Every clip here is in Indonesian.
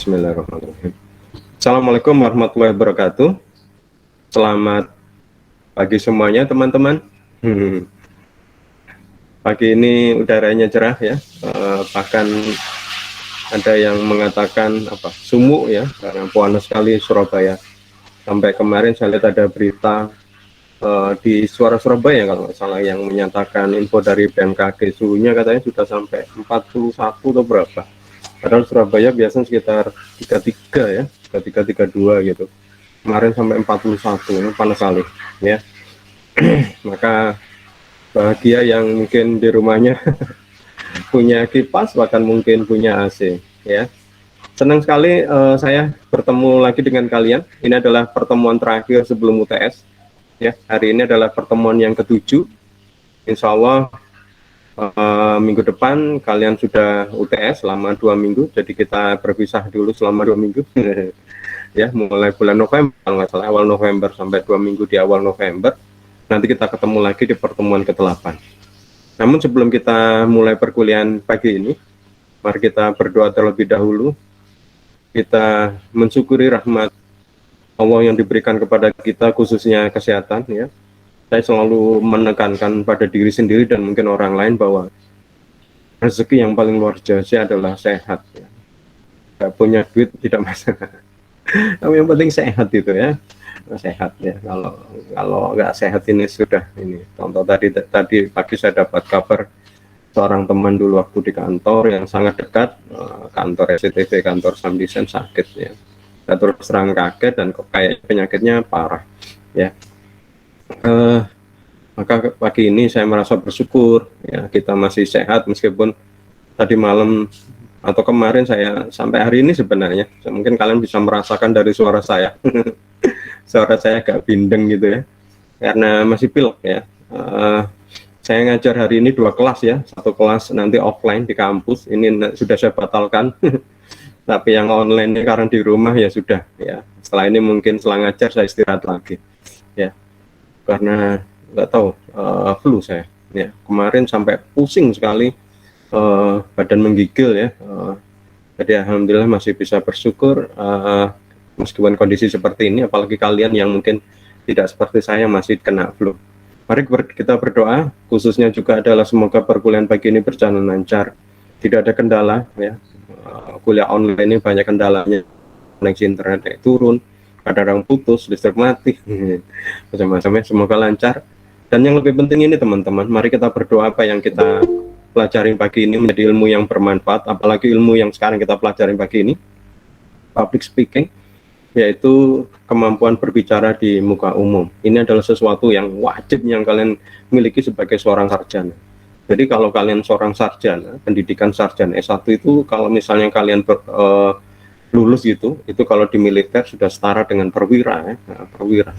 Bismillahirrahmanirrahim. Assalamualaikum warahmatullahi wabarakatuh. Selamat pagi semuanya teman-teman. Pagi ini udaranya cerah ya. Bahkan ada yang mengatakan sumuk ya, karena panas sekali Surabaya. Sampai kemarin saya lihat ada berita di Suara Surabaya kalau nggak salah yang menyatakan info dari BMKG suhunya katanya sudah sampai 41 atau berapa. Padahal Surabaya biasanya sekitar 33 ya, 33-32 gitu. Kemarin sampai 41, ini panas sekali ya. Maka bahagia yang mungkin di rumahnya punya kipas, bahkan mungkin punya AC ya. Senang sekali saya bertemu lagi dengan kalian. Ini adalah pertemuan terakhir sebelum UTS ya. Hari ini adalah pertemuan yang ke-7. Insya Allah minggu depan kalian sudah UTS selama 2 minggu, jadi kita berpisah dulu selama 2 minggu ya, mulai bulan November kalau nggak salah, awal November sampai 2 minggu di awal November. Nanti kita ketemu lagi di pertemuan ke-8. Namun sebelum kita mulai perkuliahan pagi ini, mari kita berdoa terlebih dahulu. Kita mensyukuri rahmat Allah yang diberikan kepada kita, khususnya kesehatan ya. Saya selalu menekankan pada diri sendiri dan mungkin orang lain bahwa rezeki yang paling luar biasa adalah sehat ya. Gak punya duit tidak masalah, tapi yang penting sehat itu ya, sehat ya. Kalau nggak sehat ini sudah ini. Contoh tadi pagi saya dapat kabar seorang teman dulu waktu di kantor yang sangat dekat, kantor SCTV, kantor Samdisen, sakit ya. Saya terus terang kaget dan kayak penyakitnya parah ya. Maka pagi ini saya merasa bersyukur ya, kita masih sehat meskipun tadi malam atau kemarin saya sampai hari ini sebenarnya mungkin kalian bisa merasakan dari suara saya suara saya agak bindeng gitu ya, karena masih pilek ya. Saya ngajar hari ini 2 kelas ya, 1 kelas nanti offline di kampus, ini sudah saya batalkan tapi yang online karena di rumah ya sudah ya, setelah ini mungkin setelah ngajar saya istirahat lagi ya, karena nggak tahu flu saya ya, kemarin sampai pusing sekali, badan menggigil ya, jadi alhamdulillah masih bisa bersyukur meskipun kondisi seperti ini, apalagi kalian yang mungkin tidak seperti saya masih kena flu. Mari kita berdoa, khususnya juga adalah semoga perkuliahan pagi ini berjalan lancar, tidak ada kendala ya. Kuliah online ini banyak kendalanya, koneksi internet turun, kadang putus, listrik mati, macam-macam ya. Semoga lancar. Dan yang lebih penting ini teman-teman, mari kita berdoa apa yang kita pelajarin pagi ini menjadi ilmu yang bermanfaat, apalagi ilmu yang sekarang kita pelajarin pagi ini, public speaking, yaitu kemampuan berbicara di muka umum. Ini adalah sesuatu yang wajib yang kalian miliki sebagai seorang sarjana. Jadi kalau kalian seorang sarjana, pendidikan sarjana S1 itu kalau misalnya kalian lulus gitu, itu kalau di militer sudah setara dengan perwira ya. Nah, perwira.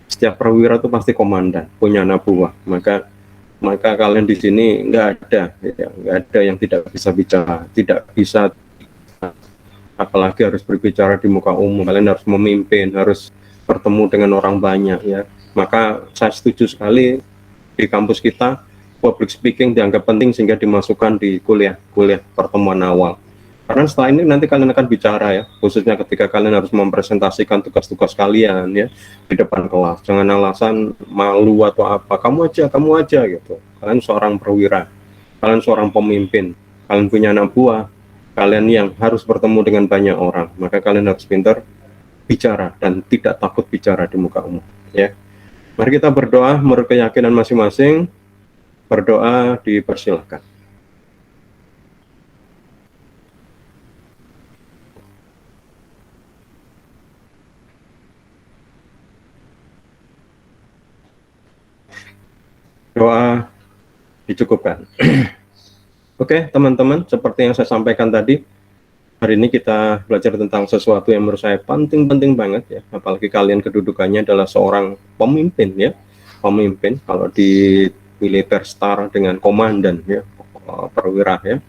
Setiap perwira itu pasti komandan, punya anak buah. Maka kalian di sini nggak ada yang tidak bisa bicara, tidak bisa, apalagi harus berbicara di muka umum. Kalian harus memimpin, harus bertemu dengan orang banyak ya. Maka saya setuju sekali di kampus kita public speaking dianggap penting sehingga dimasukkan di kuliah pertemuan awal. Karena setelah ini nanti kalian akan bicara ya, khususnya ketika kalian harus mempresentasikan tugas-tugas kalian ya di depan kelas. Jangan alasan malu atau apa, kamu aja gitu. Kalian seorang perwira, kalian seorang pemimpin, kalian punya anak buah, kalian yang harus bertemu dengan banyak orang, maka kalian harus pintar bicara dan tidak takut bicara di muka umum ya. Mari kita berdoa menurut keyakinan masing-masing. Berdoa dipersilahkan. Doa dicukupkan. Oke teman-teman, seperti yang saya sampaikan tadi, hari ini kita belajar tentang sesuatu yang menurut saya penting banget ya, apalagi kalian kedudukannya adalah seorang pemimpin ya, pemimpin. Kalau di militer setara dengan komandan ya, perwira ya,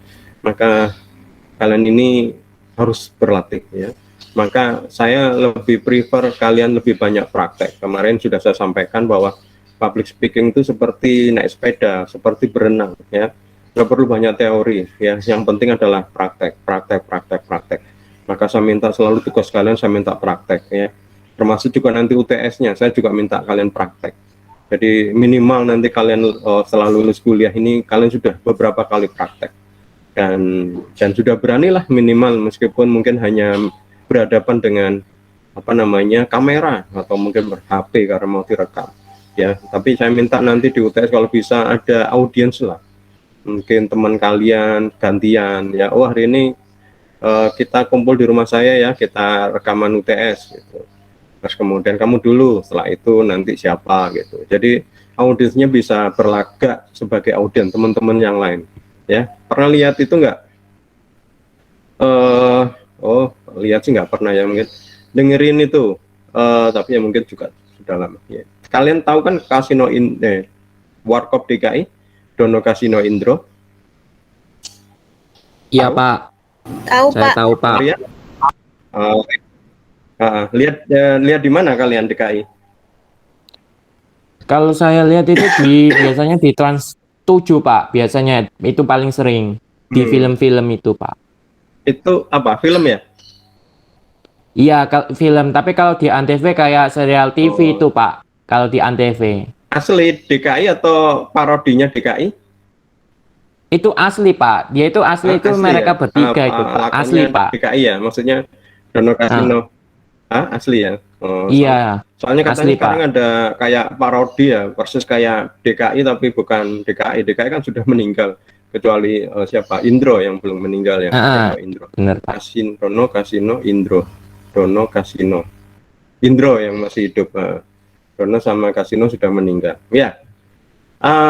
maka kalian ini harus berlatih ya. Maka saya lebih prefer kalian lebih banyak praktek. Kemarin sudah saya sampaikan bahwa public speaking itu seperti naik sepeda, seperti berenang ya. Nggak perlu banyak teori ya, yang penting adalah praktek. Maka saya minta selalu tugas kalian saya minta praktek ya. Termasuk juga nanti UTS-nya saya juga minta kalian praktek. Jadi minimal nanti kalian setelah lulus kuliah ini kalian sudah beberapa kali praktek dan sudah beranilah minimal meskipun mungkin hanya berhadapan dengan apa namanya kamera atau mungkin ber-HP karena mau direkam ya. Tapi saya minta nanti di UTS kalau bisa ada audiens lah, mungkin teman kalian gantian ya. Oh hari ini kita kumpul di rumah saya ya, kita rekaman UTS gitu. Terus kemudian kamu dulu, setelah itu nanti siapa gitu. Jadi audiensnya bisa berlagak sebagai audiens teman-teman yang lain ya. Pernah lihat itu enggak? Oh lihat sih nggak pernah ya, mungkin dengerin itu tapi ya mungkin juga sudah lama ya. Kalian tahu kan Kasino Warkop DKI, Dono Kasino Indro? Iya Tahu? Pak, Tahu saya Pak. tahu Pak. Lihat lihat di mana kalian DKI? Kalau saya lihat itu biasanya di Trans 7 Pak, biasanya itu paling sering di film-film itu Pak. Itu apa, film ya? Iya, film, tapi kalau di Antv kayak serial TV itu Pak, kalau di Antv. Asli DKI atau parodinya DKI? Itu asli Pak, dia itu asli, itu Asli mereka ya? bertiga itu Pak, asli Pak. DKI ya, maksudnya Dono Kasino. Asli ya? Iya, soalnya katanya asli sekarang Pak. ada kayak parodi ya, versus kayak DKI tapi bukan DKI. DKI kan sudah meninggal, kecuali siapa? Indro yang belum meninggal ya. Indro. Bener Pak. Dono Kasino Indro. Dono Kasino Indro yang masih hidup. Dono sama Kasino sudah meninggal. Ya,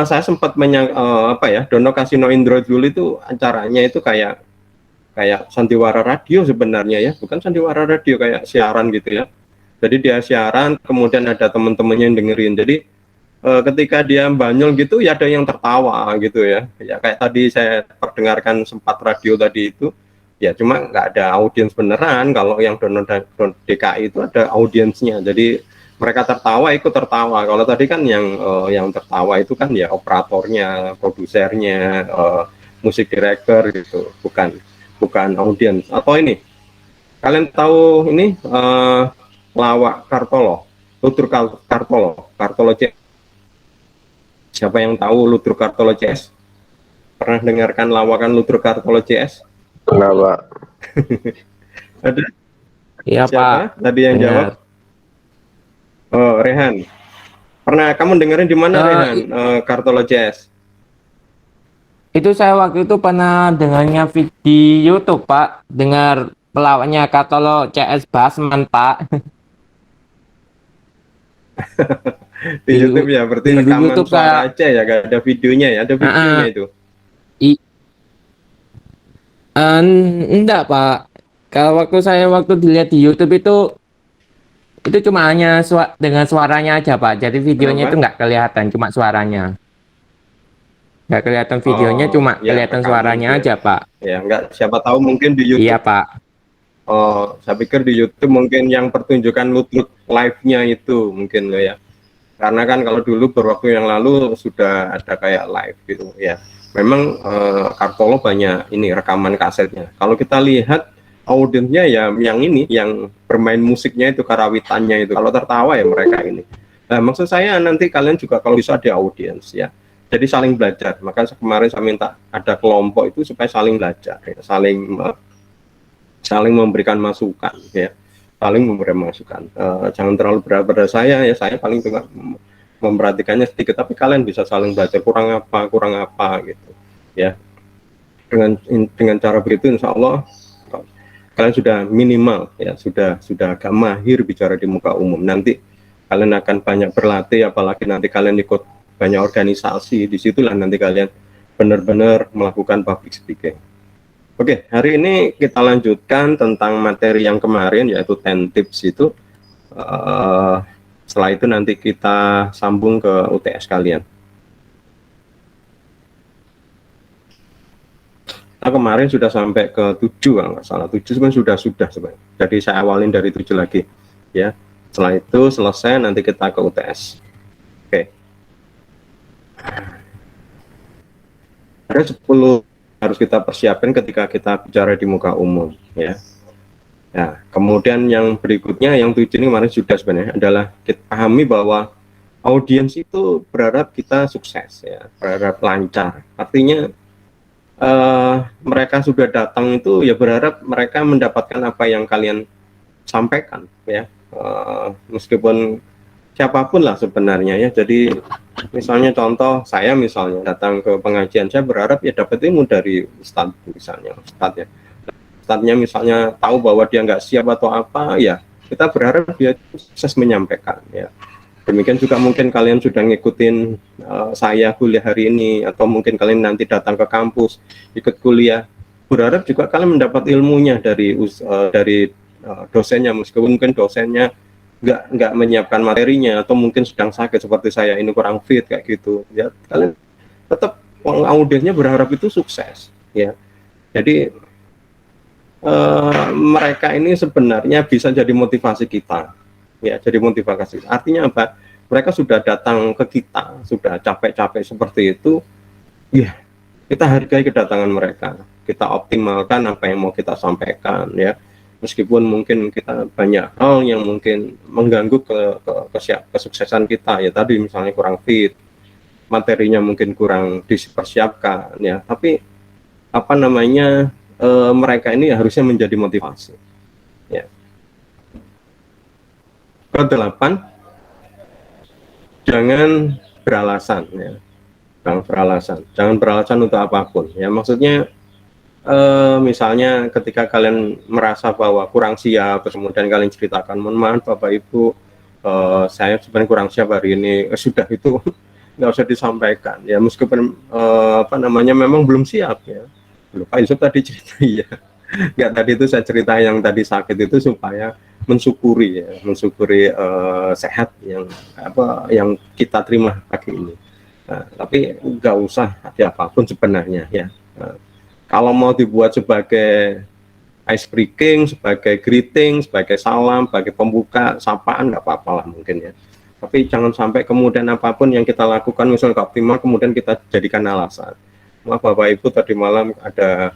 saya sempat apa ya, Dono Kasino Indro dulu itu acaranya itu kayak sandiwara radio sebenarnya ya, bukan sandiwara radio, kayak siaran gitu ya. Jadi dia siaran, kemudian ada teman-temannya yang dengerin. Jadi ketika dia banyol gitu ya ada yang tertawa gitu ya. Ya kayak tadi saya perdengarkan sempat radio tadi itu, ya cuma nggak ada audiens beneran. Kalau yang Dono DKI itu ada audiensnya. Jadi mereka tertawa, ikut tertawa. Kalau tadi kan yang tertawa itu kan ya operatornya, produsernya, musik director gitu, bukan audiens. Atau ini, kalian tahu ini Lawak Kartolo, Lutur Kartolo CS. Siapa yang tahu Lutur Kartolo CS? Pernah dengarkan lawakan Lutur Kartolo CS? Pernah Pak. Ada? Iya Siapa? Pak. Tadi yang jawab? Oh, Rehan. Pernah kamu dengerin di mana Rehan? Kartolo CS? Itu saya waktu itu pernah dengarnya di YouTube Pak, dengar pelawaknya Kartolo CS Basman Pak. Di YouTube ya, berarti di rekaman YouTube suara aja ya, gak ada videonya ya, ada videonya itu. Enggak Pak, kalau waktu dilihat di YouTube itu cuma hanya dengan suaranya aja Pak, jadi videonya itu nggak kelihatan, cuma suaranya. Nggak kelihatan videonya, cuma ya, kelihatan suaranya ya. aja Pak. Ya nggak, siapa tahu mungkin di YouTube. Iya Pak. Oh, saya pikir di YouTube mungkin yang pertunjukan Lutruk live-nya itu mungkin loh ya. Karena kan kalau dulu beberapa yang lalu sudah ada kayak live gitu ya. Memang Kartolo banyak ini rekaman kasetnya. Kalau kita lihat audiensnya ya yang ini, yang bermain musiknya itu, karawitannya itu. Kalau tertawa ya mereka ini. Nah, maksud saya nanti kalian juga kalau bisa ada audiens ya. Jadi saling belajar. Maka kemarin saya minta ada kelompok itu supaya saling belajar, ya. saling memberikan masukan ya, saling memberikan masukan. Jangan terlalu berat pada saya ya, saya paling juga memperhatikannya sedikit, tapi kalian bisa saling belajar kurang apa gitu ya. Dengan cara begitu insya Allah kalian sudah minimal ya, sudah agak mahir bicara di muka umum. Nanti kalian akan banyak berlatih, apalagi nanti kalian ikut banyak organisasi, disitulah nanti kalian benar-benar melakukan public speaking. Oke, hari ini kita lanjutkan tentang materi yang kemarin, yaitu 10 tips itu. Setelah itu nanti kita sambung ke UTS kalian. Nah, kemarin sudah sampai ke 7 kalau nggak salah. 7 sebenarnya sudah sebenarnya. Jadi saya awalin dari 7 lagi ya. Setelah itu selesai nanti kita ke UTS. Oke. Ada 10 harus kita persiapkan ketika kita bicara di muka umum ya. Nah, kemudian yang berikutnya, yang 7 ini kemarin sudah sebenarnya, adalah kita pahami bahwa audiens itu berharap kita sukses ya, berharap lancar. Artinya mereka sudah datang itu ya berharap mereka mendapatkan apa yang kalian sampaikan ya. Meskipun siapapun lah sebenarnya ya. Jadi misalnya contoh saya misalnya datang ke pengajian, saya berharap ya dapat ilmu dari ustadz misalnya, ustadz ya. Ustadznya misalnya tahu bahwa dia nggak siap atau apa ya, kita berharap dia sukses menyampaikan ya. Demikian juga mungkin kalian sudah ngikutin saya kuliah hari ini, atau mungkin kalian nanti datang ke kampus ikut kuliah, berharap juga kalian mendapat ilmunya dari dosennya, meskipun mungkin dosennya nggak menyiapkan materinya, atau mungkin sedang sakit seperti saya ini, kurang fit kayak gitu ya, kalian tetap audiensnya berharap itu sukses ya. Jadi mereka ini sebenarnya bisa jadi motivasi kita ya, jadi motivasi. Artinya apa? Mereka sudah datang ke kita, sudah capek-capek seperti itu, ya kita hargai kedatangan mereka, kita optimalkan apa yang mau kita sampaikan ya. Meskipun mungkin kita banyak hal yang mungkin mengganggu kesuksesan kita ya, tadi misalnya kurang fit, materinya mungkin kurang dipersiapkan ya, tapi apa namanya, mereka ini harusnya menjadi motivasi ya. Kedelapan, jangan beralasan ya, jangan beralasan untuk apapun ya. Maksudnya misalnya ketika kalian merasa bahwa kurang siap, terus kemudian kalian ceritakan, mohon maaf Bapak Ibu, saya sebenarnya kurang siap hari ini, sudah itu nggak usah disampaikan ya, meskipun apa namanya memang belum siap ya. Pak Yusuf tadi cerita ya, nggak, tadi itu saya cerita yang tadi sakit itu supaya mensyukuri ya, mensyukuri sehat yang kita terima pagi ini. Nah, tapi nggak usah ada apapun sebenarnya ya. Nah, kalau mau dibuat sebagai ice breaking, sebagai greeting, sebagai salam, sebagai pembuka, sapaan, nggak apa-apa lah mungkin ya. Tapi jangan sampai kemudian apapun yang kita lakukan misalnya optimal kemudian kita jadikan alasan. Maaf Bapak Ibu, tadi malam ada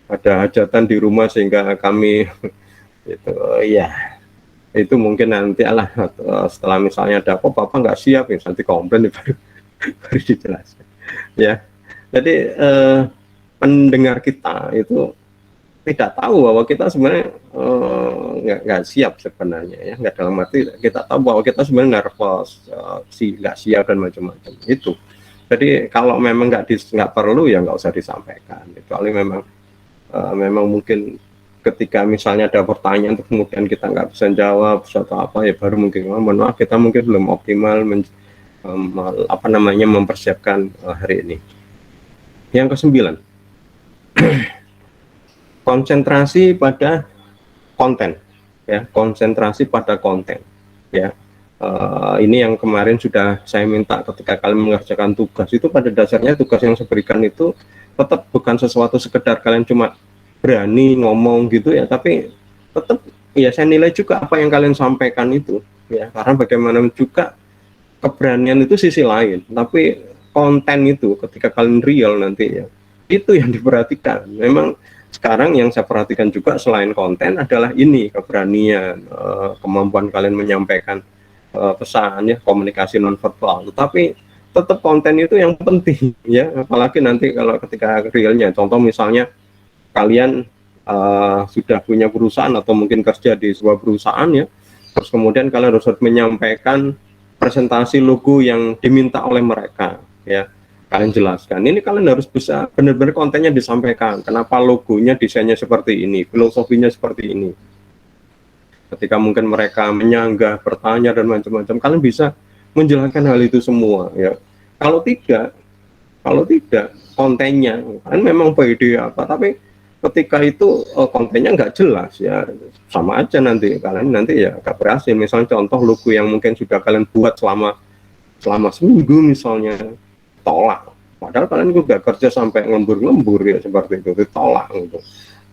hajatan di rumah sehingga kami itu ya, itu mungkin nanti setelah misalnya ada kok Bapak nggak siap ya, nanti komplain baru dijelaskan ya. Jadi pendengar kita itu tidak tahu bahwa kita sebenarnya nggak siap sebenarnya ya, nggak, dalam arti kita tahu bahwa kita sebenarnya nervous, nggak siap dan macam-macam itu. Jadi kalau memang nggak perlu ya nggak usah disampaikan, kecuali memang mungkin ketika misalnya ada pertanyaan kemudian kita nggak bisa jawab atau apa ya, baru mungkin mohon maaf kita mungkin belum optimal mempersiapkan hari ini. Yang ke-9, konsentrasi pada konten ya, konsentrasi pada konten ya. Ini yang kemarin sudah saya minta ketika kalian mengerjakan tugas itu, pada dasarnya tugas yang saya berikan itu tetap bukan sesuatu sekedar kalian cuma berani ngomong gitu ya, tapi tetap ya saya nilai juga apa yang kalian sampaikan itu ya, karena bagaimana juga keberanian itu sisi lain, tapi konten itu ketika kalian real nanti ya, itu yang diperhatikan. Memang sekarang yang saya perhatikan juga selain konten adalah ini, keberanian, kemampuan kalian menyampaikan pesan ya, komunikasi nonverbal. Tapi tetap konten itu yang penting ya, apalagi nanti kalau ketika realnya, contoh misalnya kalian sudah punya perusahaan atau mungkin kerja di sebuah perusahaan ya, terus kemudian kalian harus menyampaikan presentasi logo yang diminta oleh mereka ya, kalian jelaskan, ini kalian harus bisa benar-benar kontennya disampaikan, kenapa logonya desainnya seperti ini, filosofinya seperti ini. Ketika mungkin mereka menyanggah, bertanya dan macam-macam, kalian bisa menjelaskan hal itu semua ya. Kalau tidak kontennya kan memang ide apa, tapi ketika itu kontennya nggak jelas ya, sama aja nanti kalian ya nggak berhasil. Misalnya contoh logo yang mungkin sudah kalian buat selama seminggu misalnya, tolak, padahal kalian juga kerja sampai lembur-lembur ya, seperti itu ditolak gitu.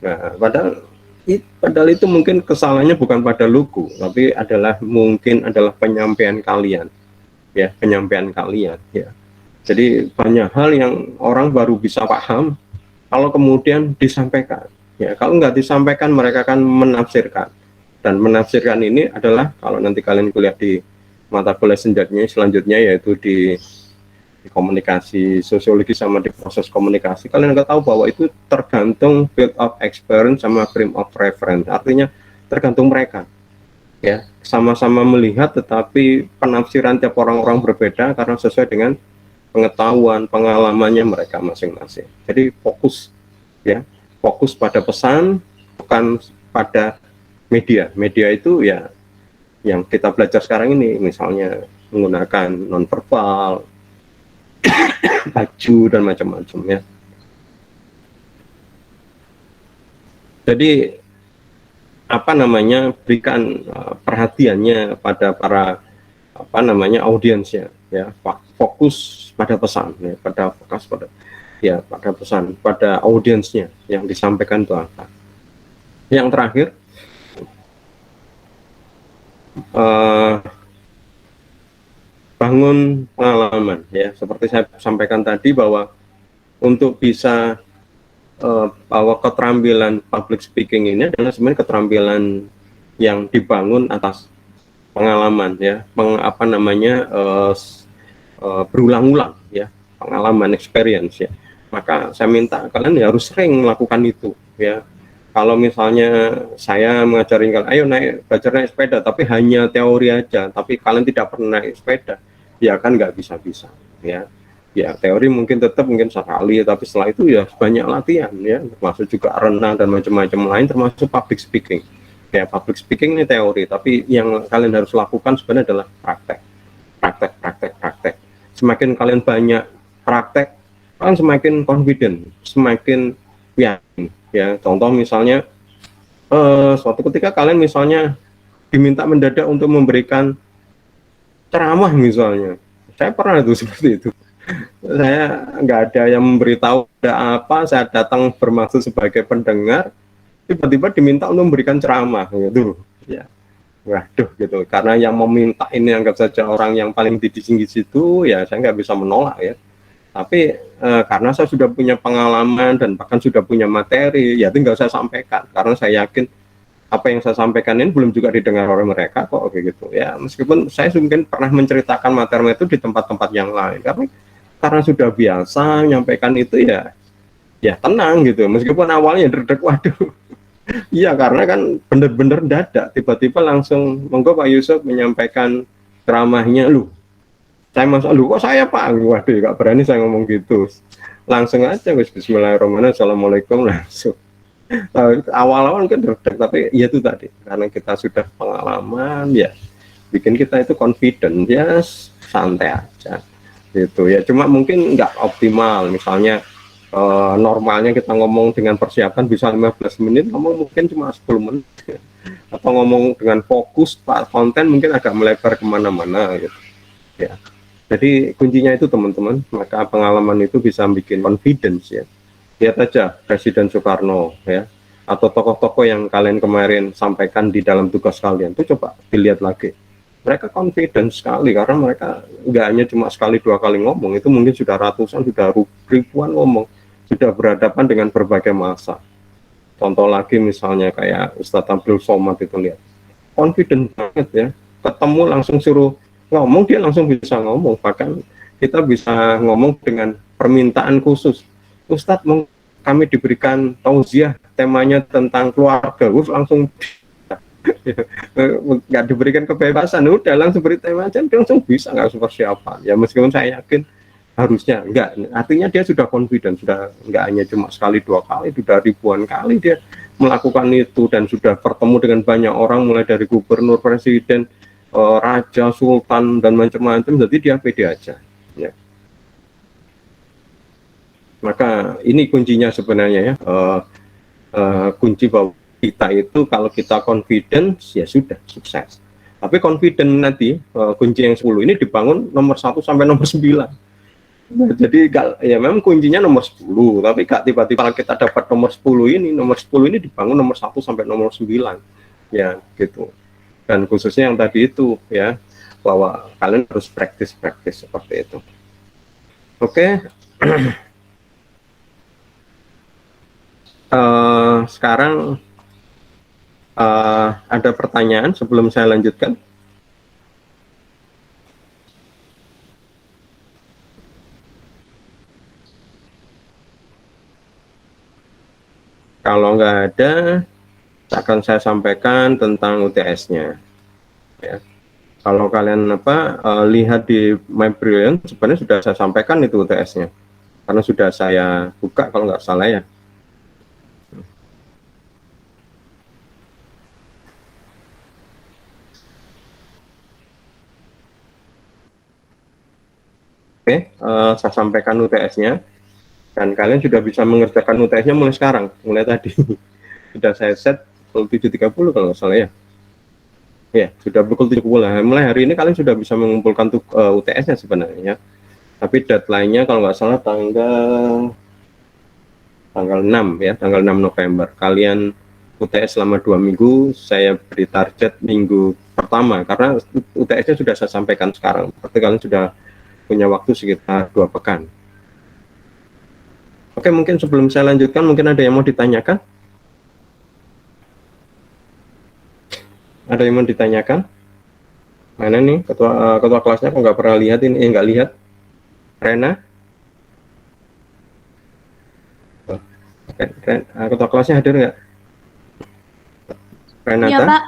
Nah, padahal itu mungkin kesalahannya bukan pada logo, tapi mungkin adalah penyampaian kalian ya, ya. Jadi banyak hal yang orang baru bisa paham kalau kemudian disampaikan Ya, kalau nggak disampaikan mereka akan menafsirkan, dan menafsirkan ini adalah kalau nanti kalian kuliah di mata kuliah selanjutnya yaitu di komunikasi sosiologi sama di proses komunikasi, kalian nggak tahu bahwa itu tergantung field of experience sama frame of reference, artinya tergantung mereka ya, sama-sama melihat tetapi penafsiran tiap orang-orang berbeda karena sesuai dengan pengetahuan pengalamannya mereka masing-masing. Jadi fokus ya, fokus pada pesan bukan pada media. Media itu ya yang kita belajar sekarang ini, misalnya menggunakan nonverbal, baju dan macam-macam ya. Jadi apa namanya, berikan perhatiannya pada para apa namanya audiensnya ya, fokus pada pesan ya, pada pesan pada audiensnya yang disampaikan itu apa. Yang terakhir bangun pengalaman ya, seperti saya sampaikan tadi bahwa untuk bisa bahwa keterampilan public speaking ini adalah sebenarnya keterampilan yang dibangun atas pengalaman ya, berulang-ulang ya, pengalaman experience ya. Maka saya minta kalian ya harus sering melakukan itu ya. Kalau misalnya saya mengajarin kalian, ayo belajar naik sepeda, tapi hanya teori aja, tapi kalian tidak pernah naik sepeda, ya kan nggak bisa-bisa ya. Ya teori mungkin tetap mungkin sekali, tapi setelah itu ya banyak latihan ya, termasuk juga renang dan macam-macam lain, termasuk public speaking. Ya public speaking ini teori, tapi yang kalian harus lakukan sebenarnya adalah praktek. Semakin kalian banyak praktek, kalian semakin confident, semakin yakin. Ya contoh misalnya suatu ketika kalian misalnya diminta mendadak untuk memberikan ceramah misalnya, saya pernah itu seperti itu. Saya nggak ada yang memberitahu ada apa, saya datang bermaksud sebagai pendengar, tiba-tiba diminta untuk memberikan ceramah gitu ya, waduh gitu, karena yang meminta ini anggap saja orang yang paling tinggi di situ ya, saya nggak bisa menolak ya, tapi karena saya sudah punya pengalaman dan bahkan sudah punya materi ya, tinggal saya sampaikan karena saya yakin apa yang saya sampaikan ini belum juga didengar oleh mereka kok, kayak gitu ya, meskipun saya mungkin pernah menceritakan materi itu di tempat-tempat yang lain, karena sudah biasa menyampaikan itu ya tenang gitu, meskipun awalnya deg-deg, waduh iya, karena kan bener-bener dadak, tiba-tiba langsung monggo Pak Yusuf menyampaikan ceramahnya, saya masuk, kok saya Pak, waduh gak berani saya ngomong gitu, langsung aja bismillahirrahmanirrahim, assalamualaikum, langsung. Awal-awal kan deg-deg, tapi ya itu tadi, karena kita sudah pengalaman ya, bikin kita itu confident ya, santai aja gitu ya. Cuma mungkin nggak optimal, misalnya normalnya kita ngomong dengan persiapan bisa 15 menit, ngomong mungkin cuma 10 menit atau ngomong dengan fokus Pak konten mungkin agak melebar kemana-mana gitu ya. Jadi kuncinya itu teman-teman, maka pengalaman itu bisa bikin confidence ya. Lihat aja Presiden Soekarno ya, atau tokoh-tokoh yang kalian kemarin sampaikan di dalam tugas kalian, itu coba dilihat lagi, mereka confident sekali karena mereka nggak hanya cuma sekali dua kali ngomong, itu mungkin sudah ratusan, sudah ribuan ngomong, sudah berhadapan dengan berbagai masa. Contoh lagi misalnya kayak Ustadz Abdul Somad, itu lihat confident banget ya, ketemu langsung suruh ngomong, dia langsung bisa ngomong, bahkan kita bisa ngomong dengan permintaan khusus, Ustadz kami diberikan tausiah temanya tentang keluarga, langsung nggak diberikan kebebasan, udah langsung beri tema aja, langsung bisa, nggak usah persiapan ya, meskipun saya yakin harusnya enggak, artinya dia sudah confident, sudah nggak hanya cuma sekali dua kali, sudah ribuan kali dia melakukan itu dan sudah bertemu dengan banyak orang, mulai dari gubernur, presiden, raja, sultan dan macam-macam, jadi dia pede aja ya. Maka ini kuncinya sebenarnya ya, kunci bahwa kita itu kalau kita confidence ya sudah sukses. Tapi confident nanti kunci yang 10 ini dibangun nomor 1 sampai nomor 9. Nah, jadi ya memang kuncinya nomor 10, tapi gak tiba-tiba kita dapat nomor 10 ini, nomor 10 ini dibangun nomor 1 sampai nomor 9 ya gitu. Dan khususnya yang tadi itu ya, bahwa kalian harus praktis seperti itu. Oke. Sekarang ada pertanyaan sebelum saya lanjutkan? Kalau nggak ada, akan saya sampaikan tentang UTS-nya. Ya. Kalau kalian lihat di My Brilliant, sebenarnya sudah saya sampaikan itu UTS-nya, karena sudah saya buka kalau nggak salah ya. Oke, saya sampaikan UTS-nya, dan kalian sudah bisa mengerjakan UTS-nya mulai sekarang, mulai tadi. Sudah saya set pukul 7.30 kalau nggak salah ya. Ya, sudah pukul 7.30. Mulai hari ini kalian sudah bisa mengumpulkan UTS-nya sebenarnya. Tapi deadline-nya kalau nggak salah tanggal 6 ya, tanggal 6 November. Kalian UTS selama 2 minggu, saya beri target minggu pertama, karena UTS-nya sudah saya sampaikan sekarang. Berarti kalian sudah punya waktu sekitar 2 pekan. Oke, mungkin sebelum saya lanjutkan, mungkin ada yang mau ditanyakan? Ada yang mau ditanyakan? Mana nih ketua kelasnya kok nggak pernah lihat ini? Nggak lihat? Rena? Ketua kelasnya hadir nggak? Renata? Iya, Pak.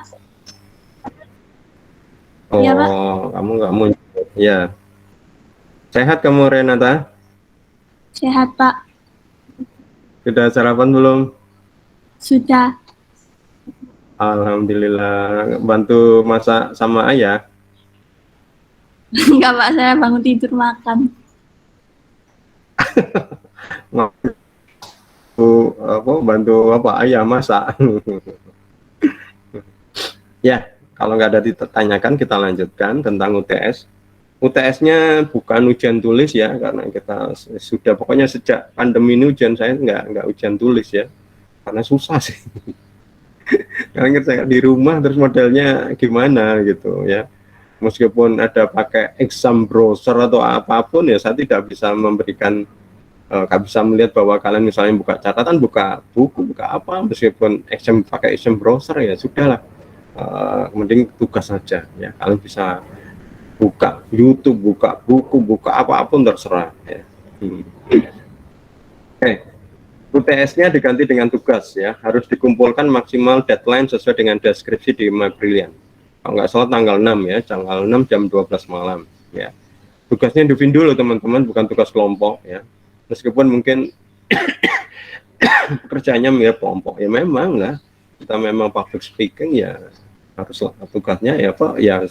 Oh, Iya, Pak. kamu nggak muncul. Ya. Sehat kamu, Renata? Sehat, Pak. Sudah sarapan belum? Sudah. Alhamdulillah. Bantu masak sama ayah? Enggak, Pak. Saya bangun tidur makan. Bantu apa? Ayah masak. Ya, kalau nggak ada ditanyakan, kita lanjutkan tentang UTS. UTS-nya bukan ujian tulis ya, karena kita sudah pokoknya sejak pandemi ini ujian saya nggak ujian tulis ya, karena susah sih. Karena saya di rumah terus modelnya gimana gitu ya. Meskipun ada pakai exam browser atau apapun ya, saya tidak bisa memberikan, nggak bisa melihat bahwa kalian misalnya buka catatan, buka buku, buka apa, meskipun pakai exam browser ya sudahlah. Mending tugas saja ya, kalian bisa buka YouTube, buka buku, buka apapun terserah ya. Oke, UTS-nya diganti dengan tugas ya, harus dikumpulkan maksimal deadline sesuai dengan deskripsi di My Brilliant. Kalau nggak salah tanggal 6 ya, tanggal 6 jam 12 malam ya. Tugasnya individu loh teman-teman, bukan tugas kelompok ya. Meskipun mungkin kerjanya mirip kelompok ya, memang lah kita memang public speaking ya, harus tugasnya ya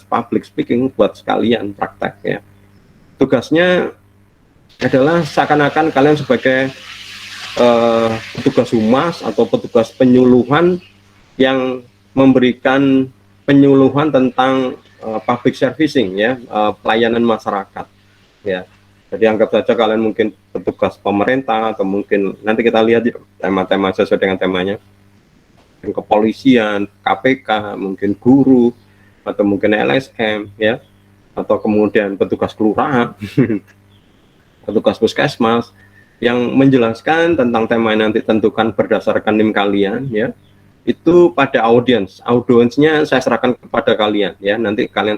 public speaking buat sekalian praktek ya. Tugasnya adalah seakan-akan kalian sebagai petugas humas atau petugas penyuluhan yang memberikan penyuluhan tentang public servicing ya, pelayanan masyarakat ya. Jadi anggap saja kalian mungkin petugas pemerintah, atau mungkin nanti kita lihat tema-tema sesuai dengan temanya, kepolisian, KPK, mungkin guru, atau mungkin LSM ya, atau kemudian petugas kelurahan, petugas puskesmas, yang menjelaskan tentang tema yang nanti tentukan berdasarkan NIM kalian ya. Itu pada audiensnya saya serahkan kepada kalian ya, nanti kalian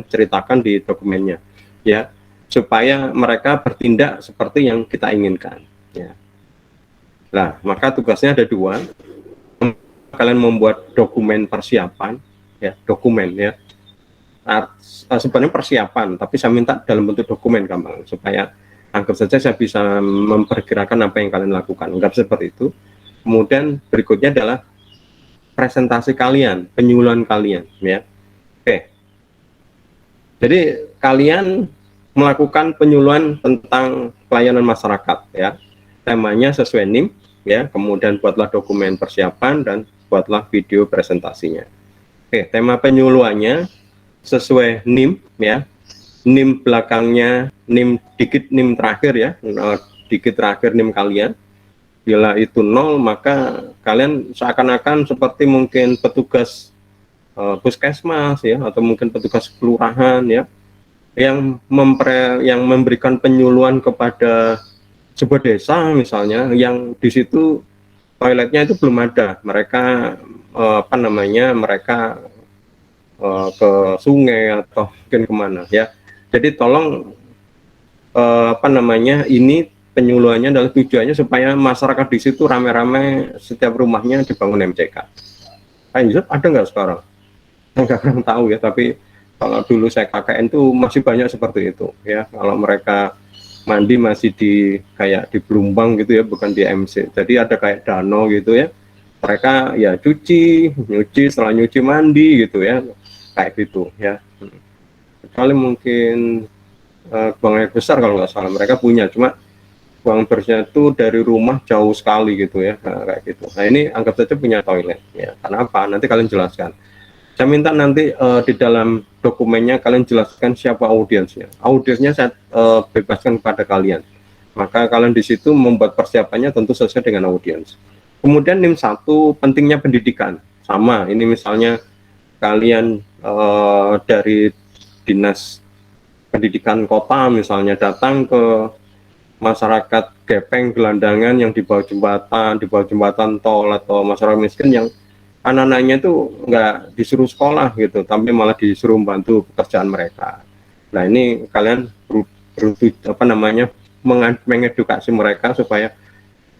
ceritakan di dokumennya ya, supaya mereka bertindak seperti yang kita inginkan ya. Nah, maka tugasnya ada 2. Kalian membuat dokumen persiapan ya, dokumen ya, sebenarnya persiapan tapi saya minta dalam bentuk dokumen gampang, supaya anggap saja saya bisa memperkirakan apa yang kalian lakukan, anggap seperti itu. Kemudian berikutnya adalah presentasi kalian, penyuluhan kalian ya. Oke, jadi kalian melakukan penyuluhan tentang pelayanan masyarakat ya, temanya sesuai NIM ya, kemudian buatlah dokumen persiapan dan buatlah video presentasinya. Oke, tema penyuluhannya sesuai NIM ya, NIM belakangnya NIM dikit, NIM terakhir ya, dikit terakhir NIM kalian. Bila itu 0, maka kalian seakan-akan seperti mungkin petugas puskesmas ya, atau mungkin petugas kelurahan ya, yang memberikan penyuluhan kepada sebuah desa misalnya, yang di situ toiletnya itu belum ada. Mereka apa namanya, mereka ke sungai atau mungkin kemana ya. Jadi tolong apa namanya, ini penyuluhannya adalah tujuannya supaya masyarakat di situ rame-rame setiap rumahnya dibangun MCK. Yusuf ada nggak sekarang? Nggak kurang tahu ya, tapi kalau dulu saya KKN tuh masih banyak seperti itu ya. Kalau mereka mandi masih di kayak di Belumbang gitu ya, bukan di MC. Jadi ada kayak danau gitu ya. Mereka ya nyuci, setelah nyuci mandi gitu ya, kayak gitu ya. Kecuali mungkin buang air besar kalau nggak salah mereka punya, cuma buang bersihnya itu dari rumah jauh sekali gitu ya, kayak gitu. Nah ini anggap saja punya toilet ya. Karena apa? Nanti kalian jelaskan. Saya minta nanti di dalam dokumennya kalian jelaskan siapa audiensnya. Audiensnya saya bebaskan kepada kalian. Maka kalian di situ membuat persiapannya tentu sesuai dengan audiens. Kemudian NIM 1 pentingnya pendidikan. Sama, ini misalnya kalian dari dinas pendidikan kota misalnya datang ke masyarakat gepeng gelandangan yang di bawah jembatan tol atau masyarakat miskin yang anak-anaknya itu nggak disuruh sekolah gitu, tapi malah disuruh membantu pekerjaan mereka. Nah ini kalian apa namanya, mengedukasi mereka supaya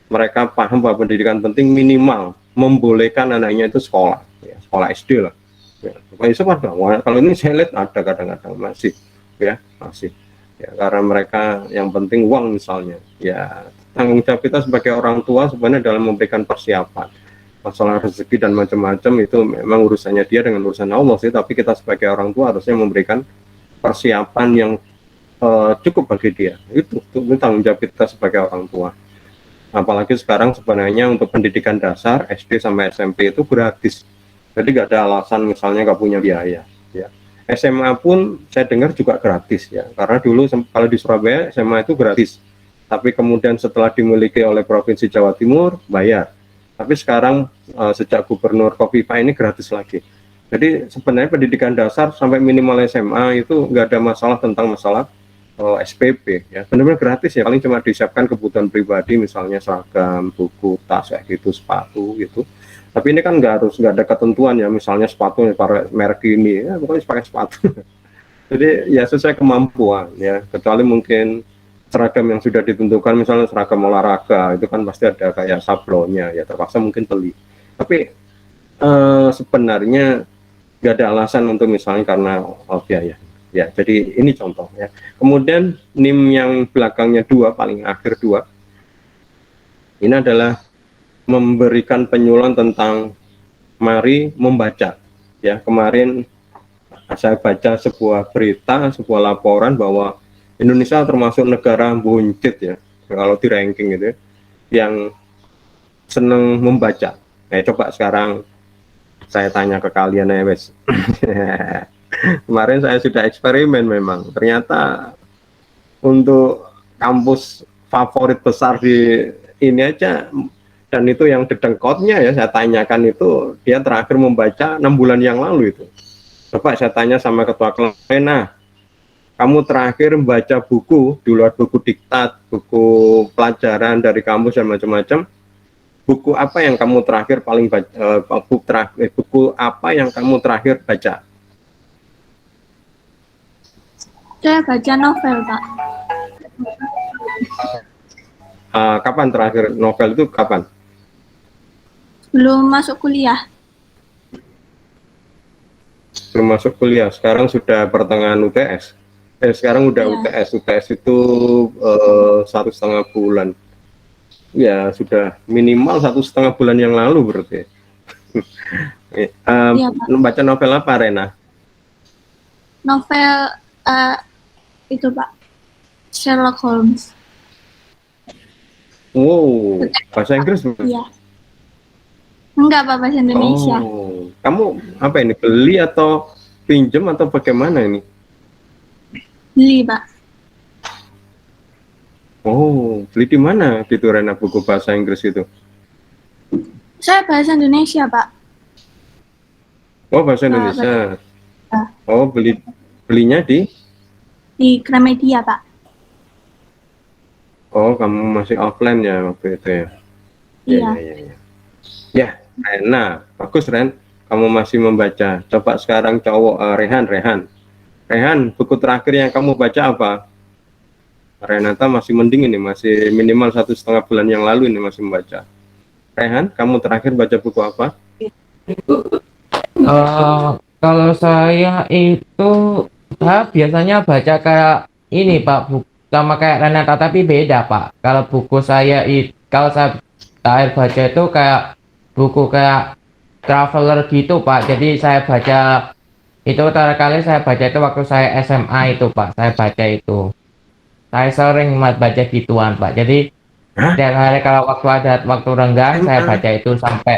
mereka paham bahwa pendidikan penting, minimal membolehkan anaknya itu sekolah, ya, sekolah SD lah. Ya, supaya itu ada. Kalau ini saya lihat ada kadang-kadang masih, ya masih. Ya, karena mereka yang penting uang misalnya. Ya tanggung jawab kita sebagai orang tua sebenarnya dalam memberikan persiapan. Masalah rezeki dan macam-macam itu memang urusannya dia dengan urusan Allah sih, tapi kita sebagai orang tua harusnya memberikan persiapan yang cukup bagi dia. Itu tanggung jawab kita sebagai orang tua. Apalagi sekarang sebenarnya untuk pendidikan dasar SD sampai SMP itu gratis, jadi nggak ada alasan misalnya nggak punya biaya ya. SMA pun saya dengar juga gratis ya, karena dulu kalau di Surabaya SMA itu gratis, tapi kemudian setelah dimiliki oleh Provinsi Jawa Timur bayar. Tapi sekarang sejak Gubernur Kofifa ini gratis lagi. Jadi sebenarnya pendidikan dasar sampai minimal SMA itu nggak ada masalah tentang masalah SPP ya, benar-benar gratis ya, paling cuma disiapkan kebutuhan pribadi misalnya seragam, buku, tas kayak gitu, sepatu gitu. Tapi ini kan nggak ada ketentuan ya, misalnya sepatu pakai merek ini ya, pokoknya pakai sepatu. Jadi ya sesuai kemampuan ya, kecuali mungkin seragam yang sudah ditentukan, misalnya seragam olahraga itu kan pasti ada kayak sablonnya ya, terpaksa mungkin beli. Tapi sebenarnya nggak ada alasan untuk misalnya karena biaya. Ya, jadi ini contoh ya. Kemudian NIM yang belakangnya 2, paling akhir 2, ini adalah memberikan penyuluhan tentang mari membaca. Ya, kemarin saya baca sebuah berita, sebuah laporan bahwa Indonesia termasuk negara buncit ya, kalau di ranking gitu ya, yang senang membaca. Nah, coba sekarang saya tanya ke kalian ya, wes. Kemarin saya sudah eksperimen memang, ternyata untuk kampus favorit besar di ini aja, dan itu yang dedengkotnya ya, saya tanyakan itu, dia terakhir membaca 6 bulan yang lalu itu. Coba saya tanya sama ketua kelas, nah kamu terakhir membaca buku, di luar buku diktat, buku pelajaran dari kampus dan macam-macam, buku apa yang kamu terakhir paling baca, buku apa yang kamu terakhir baca? Saya baca novel, Pak. Kapan terakhir novel itu kapan? Belum masuk kuliah. Belum masuk kuliah, sekarang sudah pertengahan UTS. Sekarang udah Ya. UTS itu 1,5 bulan. Ya sudah minimal 1,5 bulan yang lalu berarti. Iya, Pak. Baca novel apa, Rena? Novel itu, Pak. Sherlock Holmes. Wow, bahasa Inggris? Iya. Enggak, Pak, bahasa Indonesia. Oh, kamu apa ini, beli atau pinjam atau bagaimana ini? Beli, Pak. Oh, beli di mana gitu, Rena, buku bahasa Inggris itu? Saya bahasa Indonesia, Pak. Oh, bahasa Indonesia. Ya. Oh, belinya di? Di Gramedia, Pak. Oh, kamu masih offline ya waktu itu ya? Iya. Ya. Ya, Ren. Nah, bagus Ren. Kamu masih membaca. Coba sekarang cowok Rehan, buku terakhir yang kamu baca apa? Renata masih mending ini, masih minimal 1,5 bulan yang lalu ini masih membaca. Rehan, kamu terakhir baca buku apa? Kalau saya itu biasanya baca kayak ini Pak, sama kayak Renata tapi beda Pak. Kalau buku saya kalau saya terakhir baca itu kayak buku kayak traveler gitu Pak. Jadi saya baca itu terakhir kali saya baca itu waktu saya SMA itu Pak. Saya baca itu. Saya sering baca gituan Pak. Jadi Hah? setiap hari kalau waktu ada waktu renggang saya SMA? baca itu sampai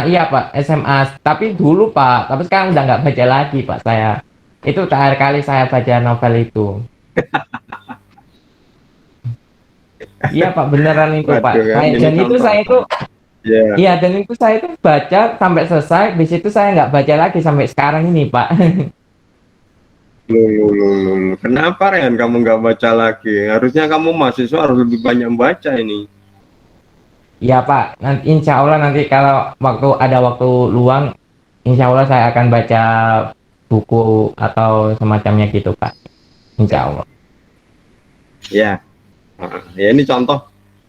iya Pak, SMA. Tapi dulu Pak, tapi sekarang udah nggak baca lagi Pak saya. Itu terakhir kali saya baca novel itu. Iya Pak, beneran itu Pak. Waduh kan, ini Dan itu contoh. saya itu, Ya, iya dan itu saya itu baca sampai selesai. Bis itu saya nggak baca lagi sampai sekarang ini Pak. Kenapa Rehan kamu nggak baca lagi? Harusnya kamu mahasiswa harus lebih banyak baca ini. Iya Pak, nanti insya Allah nanti kalau ada waktu luang, insya Allah saya akan baca buku atau semacamnya gitu Pak. Insya Allah. Ya, ya ini contoh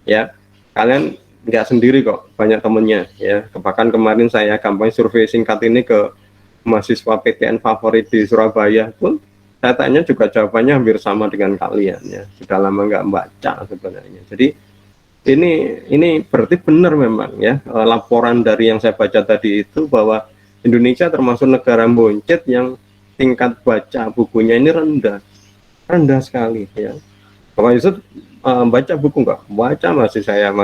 ya. Kalian nggak sendiri kok, banyak temennya ya. Bahkan kemarin saya kampanye survei singkat ini ke mahasiswa PTN favorit di Surabaya pun saya tanya juga jawabannya hampir sama dengan kalian ya. Sudah lama nggak baca sebenarnya. Jadi ini berarti benar memang ya, laporan dari yang saya baca tadi itu bahwa Indonesia termasuk negara boncet yang tingkat baca bukunya ini rendah sekali ya. Bapak Yusuf baca buku nggak? Baca masih saya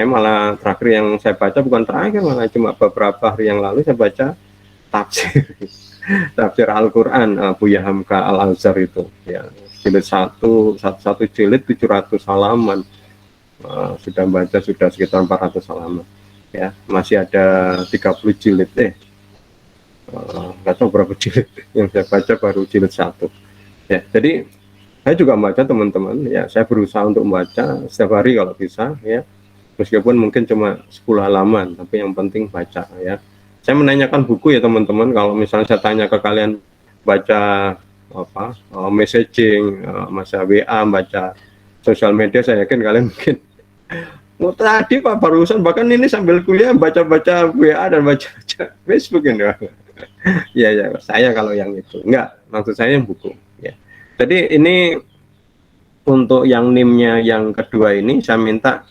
malah terakhir yang saya baca bukan terakhir, malah cuma beberapa hari yang lalu saya baca tafsir tafsir Al-Quran Buya Hamka Al-Azhar itu ya, jilid satu jilid 700 halaman. Sudah baca sudah sekitar 400 halaman ya, masih ada 30 jilid nggak tahu berapa jilid yang saya baca, baru jilid 1 ya. Jadi saya juga membaca teman-teman ya, saya berusaha untuk membaca setiap hari kalau bisa ya, meskipun mungkin cuma 10 halaman tapi yang penting baca ya. Saya menanyakan buku ya teman-teman, kalau misalnya saya tanya ke kalian baca apa, messaging, masa WA, baca sosial media, saya yakin kalian mungkin tadi Pak barusan bahkan ini sambil kuliah baca-baca WA dan baca-baca Facebook ini. Ya saya kalau yang itu enggak, maksud saya yang buku ya. Jadi ini untuk yang NIM-nya yang kedua ini saya minta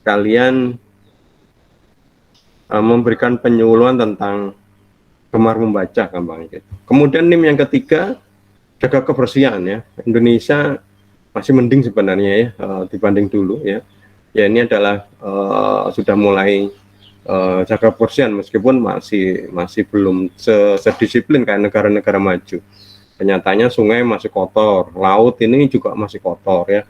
kalian memberikan penyuluhan tentang gemar membaca gampang gitu. Kemudian NIM yang ketiga, jaga kebersihan ya. Indonesia masih mending sebenarnya ya, dibanding dulu ya. Ya ini adalah sudah mulai jaga kebersihan, meskipun masih belum sedisiplin kayak negara-negara maju. Kenyataannya sungai masih kotor, laut ini juga masih kotor ya.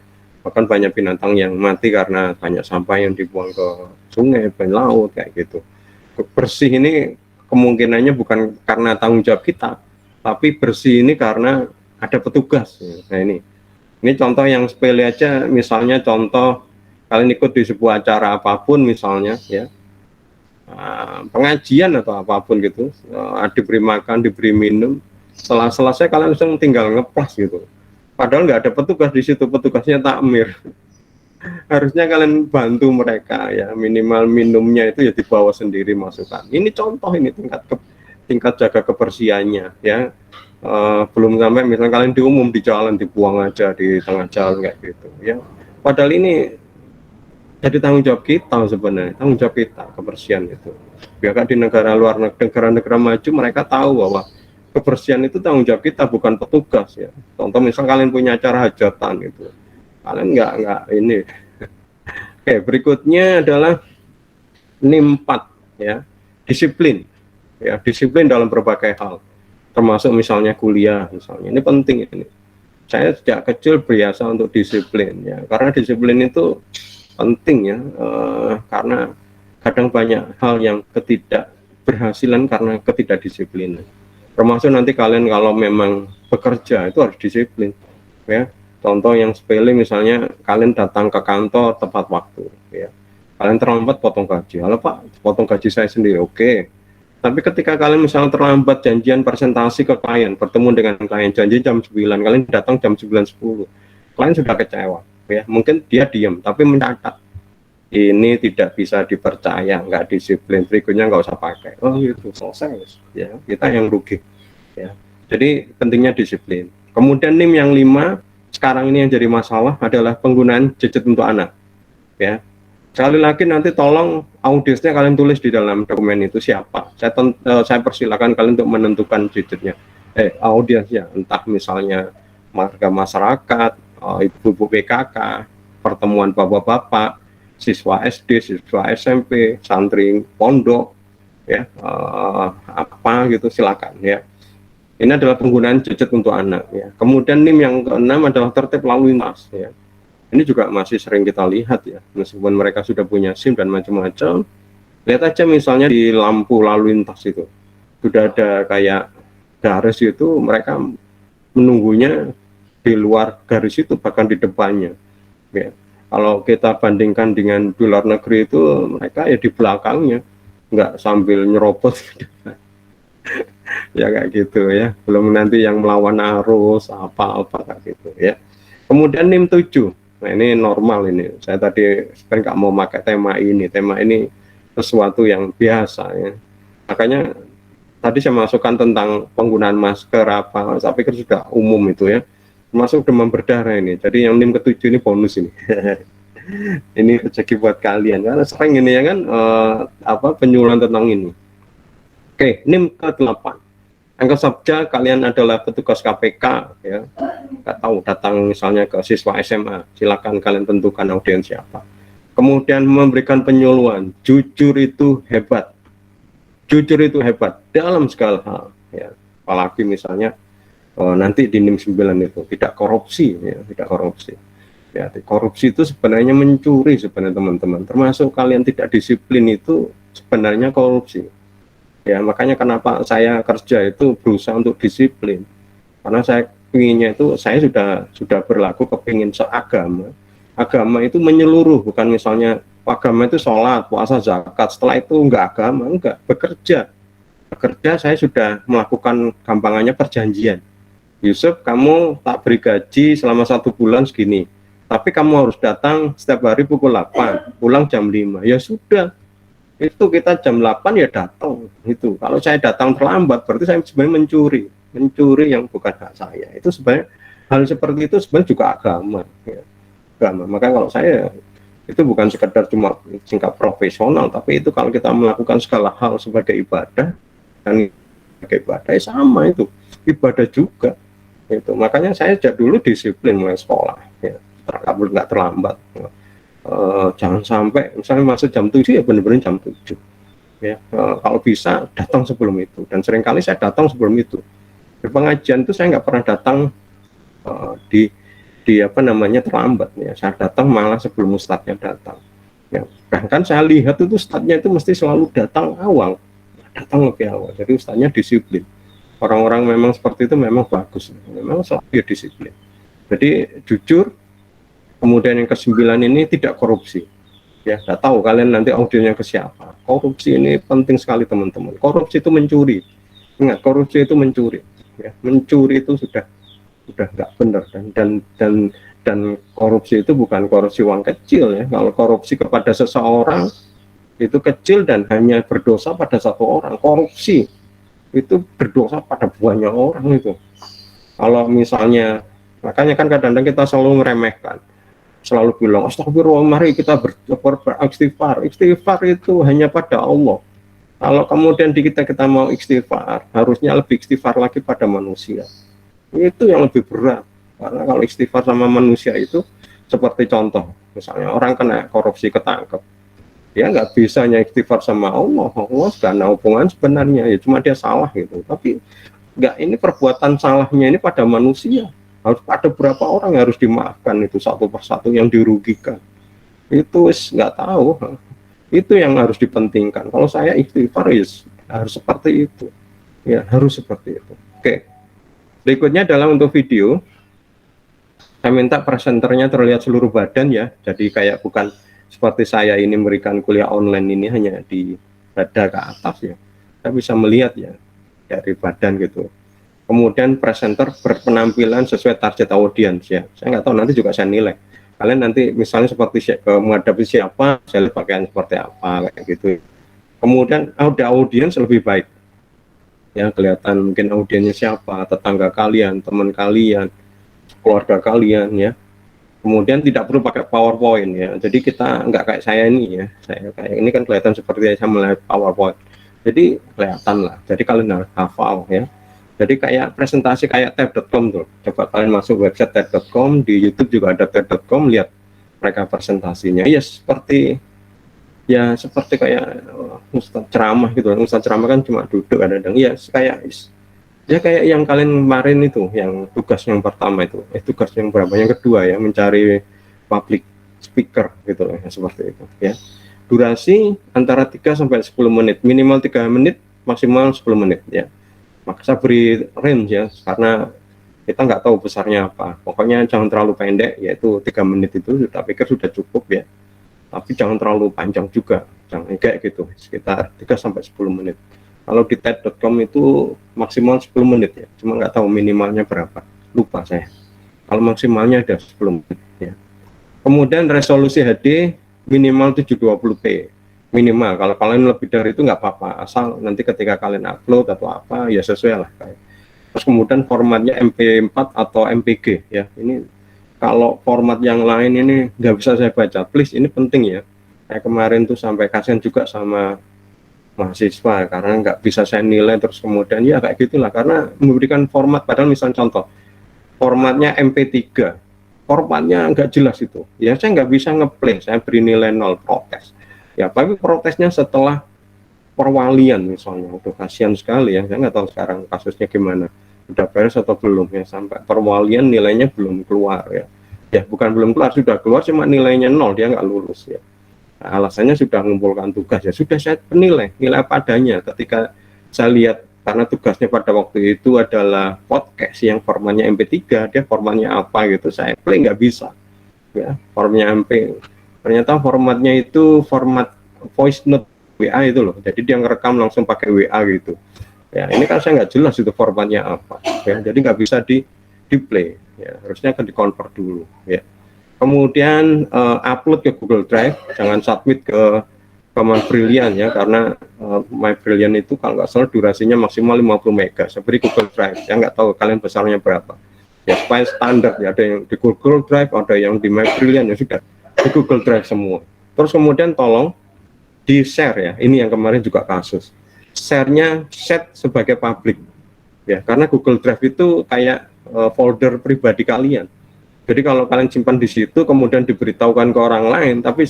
Bahkan banyak binatang yang mati karena banyak sampah yang dibuang ke sungai, ke laut kayak gitu. Bersih ini kemungkinannya bukan karena tanggung jawab kita, tapi bersih ini karena ada petugas. Nah ini contoh yang sepele aja, misalnya contoh kalian ikut di sebuah acara apapun misalnya ya, pengajian atau apapun gitu, diberi makan, diberi minum, setelah selesai kalian langsung tinggal ngeplas gitu. Padahal nggak ada petugas di situ, petugasnya takmir. Harusnya kalian bantu mereka ya, minimal minumnya itu ya dibawa sendiri masukkan. Ini contoh, ini tingkat jaga kebersihannya ya. Belum sampai misalnya kalian di umum di jalan dibuang aja di tengah jalan kayak gitu ya. Padahal ini jadi tanggung jawab kita sebenarnya, tanggung jawab kita kebersihan itu. Biarkan di negara-negara maju mereka tahu bahwa kebersihan itu tanggung jawab kita, bukan petugas ya. Contoh misal kalian punya acara hajatan gitu, kalian nggak ini. Oke, berikutnya adalah NIM 4 ya, disiplin ya, disiplin dalam berbagai hal, termasuk misalnya kuliah misalnya. Ini penting ini. Saya sejak kecil biasa untuk disiplin ya, karena disiplin itu penting ya, karena kadang banyak hal yang ketidakberhasilan karena ketidakdisiplinan. Termasuk nanti kalian kalau memang bekerja itu harus disiplin ya. Contoh yang sepele misalnya kalian datang ke kantor tepat waktu ya. Kalian terlambat potong gaji. Halo Pak, potong gaji saya sendiri. Oke. Tapi ketika kalian misalnya terlambat janjian presentasi ke klien, bertemu dengan klien, janji jam 9, kalian datang jam 9.10. Klien sudah kecewa. Ya, mungkin dia diam, tapi mencatat. Ini tidak bisa dipercaya, nggak disiplin. Berikutnya nggak usah pakai. Oh gitu, selesai. Ya, kita yang rugi. Ya. Jadi pentingnya disiplin. Kemudian NIM yang 5, sekarang ini yang jadi masalah adalah penggunaan gadget untuk anak. Ya. Sekali lagi nanti tolong audiensnya kalian tulis di dalam dokumen itu siapa. Saya persilakan kalian untuk menentukan gadgetnya. Audiensnya, entah misalnya warga masyarakat, ibu-ibu PKK, pertemuan bapak-bapak, siswa SD, siswa SMP, santri pondok, ya apa gitu silakan ya. Ini adalah penggunaan gadget untuk anak ya. Kemudian NIM yang ke-6 adalah tertib lalu lintas ya. Ini juga masih sering kita lihat ya, meskipun mereka sudah punya SIM dan macam-macam. Lihat aja misalnya di lampu lalu lintas itu sudah ada kayak garis itu, mereka menunggunya di luar garis itu, bahkan di depannya ya. Kalau kita bandingkan dengan di luar negeri itu, mereka ya di belakangnya, nggak sambil nyerobot ya kayak gitu ya. Belum nanti yang melawan arus apa-apa kayak gitu ya. Kemudian NIM 7, nah ini normal ini. Saya tadi sebenarnya nggak mau pakai tema ini. Tema ini sesuatu yang biasa ya. Makanya tadi saya masukkan tentang penggunaan masker apa, saya pikir sudah umum itu ya. Termasuk demam berdarah ini. Jadi yang NIM ke-7 ini bonus ini. Ini rezeki buat kalian karena sering ini ya kan penyuluhan tentang ini. Oke, NIM ke-8. Anggap saja kalian adalah petugas KPK ya. Nggak tahu datang misalnya ke siswa SMA, silakan kalian tentukan audiens siapa. Kemudian memberikan penyuluhan, jujur itu hebat. Jujur itu hebat dalam segala hal ya. Apalagi misalnya nanti di NIM 9 itu tidak korupsi ya, tidak korupsi. Ya, korupsi itu sebenarnya mencuri sebenarnya teman-teman. Termasuk kalian tidak disiplin itu sebenarnya korupsi. Ya, makanya kenapa saya kerja itu berusaha untuk disiplin. Karena saya inginnya itu saya sudah berlaku kepingin seagama. Agama itu menyeluruh, bukan misalnya agama itu sholat, puasa, zakat. Setelah itu enggak agama, enggak, bekerja. Bekerja saya sudah melakukan gampangannya perjanjian. Yusuf, kamu tak beri gaji selama 1 bulan segini. Tapi kamu harus datang setiap hari pukul 8, pulang jam 5. Ya sudah. Itu kita jam 8 ya datang itu. Kalau saya datang terlambat berarti saya sebenarnya mencuri yang bukan hak saya. Itu sebenarnya hal seperti itu sebenarnya juga agama ya. Agama. Maka kalau saya itu bukan sekedar cuma tingkat profesional, tapi itu kalau kita melakukan segala hal sebagai ibadah dan sebagai ibadah ya sama itu ibadah juga itu. Makanya saya sejak dulu disiplin mulai sekolah ya, nggak terlambat. Jangan sampai misalnya masuk jam 7 ya benar-benar jam 7 ya. Kalau bisa datang sebelum itu, dan seringkali saya datang sebelum itu. Di pengajian itu saya nggak pernah datang di apa namanya terlambat ya. Saya datang malah sebelum ustadznya datang ya. Bahkan saya lihat itu ustadznya itu mesti selalu datang lebih awal. Jadi ustadznya disiplin. Orang-orang memang seperti itu memang bagus, memang selalu disiplin. Jadi jujur. Kemudian yang ke-9 ini tidak korupsi. Ya, nggak tahu kalian nanti audionya ke siapa. Korupsi ini penting sekali teman-teman. Korupsi itu mencuri. Ingat, korupsi itu mencuri. Ya, mencuri itu sudah nggak benar dan korupsi itu bukan korupsi uang kecil ya. Kalau korupsi kepada seseorang itu kecil dan hanya berdosa pada satu orang. Korupsi itu berdosa pada banyak orang itu. Kalau misalnya, makanya kan kadang-kadang kita selalu meremehkan. Selalu bilang, astagfirullah, mari kita beristighfar. Istighfar itu hanya pada Allah. Kalau kemudian di kita mau istighfar, harusnya lebih istighfar lagi pada manusia. Itu yang lebih berat. Karena kalau istighfar sama manusia itu, seperti contoh, misalnya orang kena korupsi ketangkep. Dia nggak bisa hanya istighfar sama Allah. Allah sudah ada hubungan sebenarnya, ya cuma dia salah gitu. Tapi nggak, ini perbuatan salahnya ini pada manusia. Harus ada berapa orang yang harus dimaafkan itu satu persatu yang dirugikan. Itu nggak tahu. Itu yang harus dipentingkan. Kalau saya istighfar harus seperti itu. Ya, harus seperti itu. Oke. Berikutnya adalah untuk video. Saya minta presenternya terlihat seluruh badan ya. Jadi kayak bukan seperti saya ini memberikan kuliah online ini hanya di dada ke atas ya, saya bisa melihat ya dari badan gitu. Kemudian presenter berpenampilan sesuai target audience ya, saya nggak tahu, nanti juga saya nilai. Kalian nanti misalnya seperti menghadapi siapa, saya lihat pakaian seperti apa kayak gitu. Kemudian ada audiens lebih baik ya, kelihatan mungkin audiensnya siapa, tetangga kalian, teman kalian, keluarga kalian ya. Kemudian tidak perlu pakai PowerPoint ya, jadi kita nggak kayak saya ini ya, saya kayak ini kan kelihatan seperti saya melihat PowerPoint, jadi kelihatan lah. Jadi kalian harus hafal ya. Jadi kayak presentasi kayak tab.com tuh, coba kalian masuk website tab.com, di YouTube juga ada tab.com, lihat mereka presentasinya ya seperti kayak Ustadz ceramah gitu. Ustadz ceramah kan cuma duduk kadang-kadang ya, kayak yang kalian kemarin itu, yang tugas yang pertama itu, tugas yang berapa, yang kedua ya, mencari public speaker gitu loh ya, seperti itu ya. Durasi antara 3 sampai 10 menit, minimal 3 menit, maksimal 10 menit ya. Maka saya beri range ya, karena kita nggak tahu besarnya apa. Pokoknya jangan terlalu pendek, yaitu 3 menit itu sudah pikir sudah cukup ya. Tapi jangan terlalu panjang juga, jangan kayak gitu, sekitar 3 sampai 10 menit. Kalau di TED.com itu maksimal 10 menit ya, cuma nggak tahu minimalnya berapa, lupa saya. Kalau maksimalnya ada 10 menit ya. Kemudian resolusi HD minimal 720p. Minimal, kalau kalian lebih dari itu nggak apa-apa, asal nanti ketika kalian upload atau apa ya sesuai lah kayak. Terus kemudian formatnya MP4 atau MPG ya. Ini kalau format yang lain ini nggak bisa saya baca, please, ini penting ya. Saya kemarin tuh sampai kasihan juga sama mahasiswa karena nggak bisa saya nilai, terus kemudian ya kayak gitulah, karena memberikan format, padahal misalnya contoh formatnya MP3, formatnya nggak jelas itu ya, saya nggak bisa ngeplay, saya beri nilai 0, protes. Ya, tapi protesnya setelah perwalian misalnya, udah kasihan sekali ya, saya nggak tahu sekarang kasusnya gimana, udah beres atau belum ya, sampai perwalian nilainya belum keluar ya. Ya bukan belum keluar, sudah keluar cuma nilainya 0, dia nggak lulus ya. Nah, alasannya sudah mengumpulkan tugas ya, sudah saya penilai, nilai apa adanya. Ketika saya lihat, karena tugasnya pada waktu itu adalah podcast yang formatnya MP3, dia formatnya apa gitu, saya play nggak bisa ya, formatnya MP. Ternyata formatnya itu format voice note WA itu loh, jadi dia ngerekam langsung pakai WA gitu ya. Ini kan saya nggak jelas itu formatnya apa ya, jadi nggak bisa di play ya, harusnya akan di-convert dulu ya. Kemudian upload ke Google Drive, jangan submit ke My Brilliant ya, karena My Brilliant itu kalau nggak salah durasinya maksimal 50 mega, saya beri Google Drive, saya nggak tahu kalian besarnya berapa ya, supaya standar ya, ada yang di Google Drive, ada yang di My Brilliant, ya sudah di Google Drive semua. Terus kemudian tolong di share ya, ini yang kemarin juga kasus, share-nya set sebagai public ya, karena Google Drive itu kayak folder pribadi kalian. Jadi kalau kalian simpan di situ kemudian diberitahukan ke orang lain tapi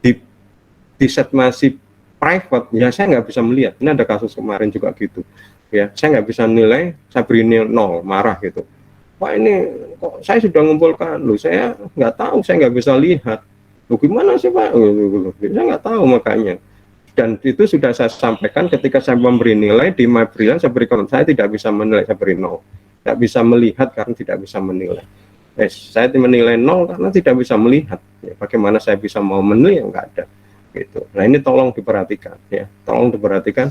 di set masih private ya, saya nggak bisa melihat. Ini ada kasus kemarin juga gitu ya, saya nggak bisa nilai, saya beri nilai 0, marah gitu. Pak, ini kok saya sudah mengumpulkan, loh saya nggak tahu, saya nggak bisa lihat. Loh gimana sih Pak? Saya nggak tahu makanya. Dan itu sudah saya sampaikan ketika saya memberi nilai di My Brilliant, saya berikan, saya tidak bisa menilai, saya beri 0. Tidak bisa melihat karena tidak bisa menilai. Saya menilai 0 karena tidak bisa melihat. Ya, bagaimana saya bisa mau menilai, nggak ada. Gitu. Nah ini tolong diperhatikan ya, tolong diperhatikan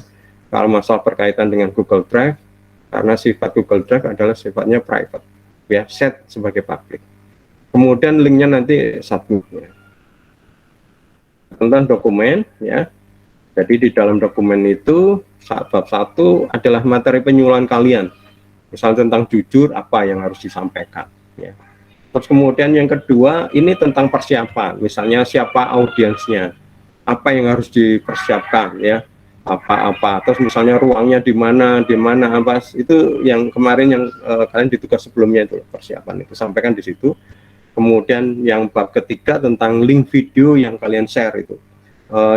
kalau masalah berkaitan dengan Google Drive, karena sifat Google Drive adalah sifatnya private. Ya, set sebagai public. Kemudian linknya nanti submit ya. Tentang dokumen ya. Jadi di dalam dokumen itu bab 1 adalah materi penyuluhan kalian. Misalnya tentang jujur apa yang harus disampaikan ya. Terus kemudian yang kedua ini tentang persiapan. Misalnya siapa audiensnya, apa yang harus dipersiapkan ya. Apa-apa, terus misalnya ruangnya di mana apa, itu yang kemarin yang kalian di tugas sebelumnya itu persiapan itu sampaikan di situ. Kemudian yang bab ketiga tentang link video yang kalian share itu,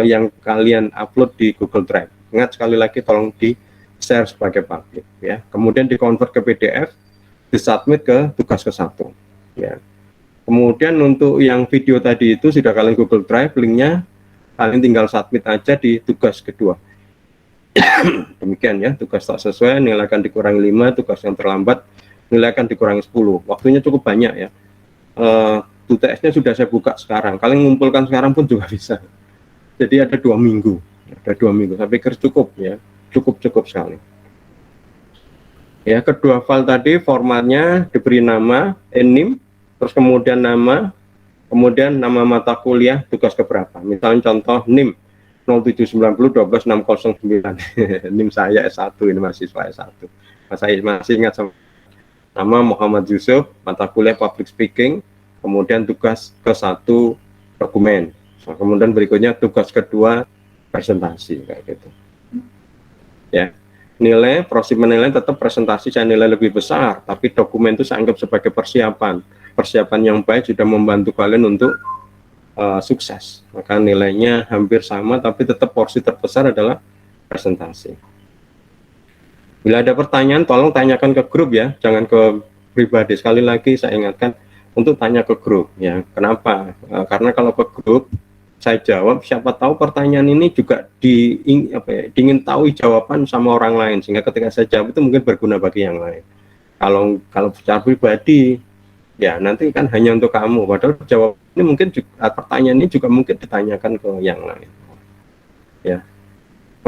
yang kalian upload di Google Drive, ingat sekali lagi tolong di share sebagai public ya. Kemudian di convert ke PDF, disubmit ke tugas ke-1 ya. Kemudian untuk yang video tadi itu sudah kalian Google Drive linknya, kalian tinggal submit aja di tugas kedua. Demikian ya, tugas tak sesuai nilai akan dikurangi 5, tugas yang terlambat nilai akan dikurangi 10. Waktunya cukup banyak ya. UTS-nya sudah saya buka sekarang. Kalian ngumpulkan sekarang pun juga bisa. Jadi ada 2 minggu. Ada 2 minggu. Saya pikir cukup ya. Cukup sekali. Ya, kedua file tadi formatnya diberi nama, NIM, terus kemudian nama, kemudian nama mata kuliah, tugas keberapa. Misalnya contoh NIM 0790 12609. NIM saya S1, ini mahasiswa S1. Saya masih ingat sama nama Muhammad Yusuf, mata kuliah public speaking, kemudian tugas ke-1 dokumen. Nah, kemudian berikutnya tugas kedua presentasi kayak gitu. Ya. Nilai, proses menilai tetap presentasi saya nilai lebih besar, tapi dokumen itu saya anggap sebagai persiapan yang baik sudah membantu kalian untuk sukses. Maka nilainya hampir sama, tapi tetap porsi terbesar adalah presentasi. Bila ada pertanyaan, tolong tanyakan ke grup ya, jangan ke pribadi. Sekali lagi saya ingatkan untuk tanya ke grup ya. Kenapa? Karena kalau ke grup saya jawab, siapa tahu pertanyaan ini juga ingin tahu jawaban sama orang lain, sehingga ketika saya jawab itu mungkin berguna bagi yang lain. Kalau secara pribadi ya nanti kan hanya untuk kamu, padahal jawab ini mungkin juga, pertanyaan ini juga mungkin ditanyakan ke yang lain ya.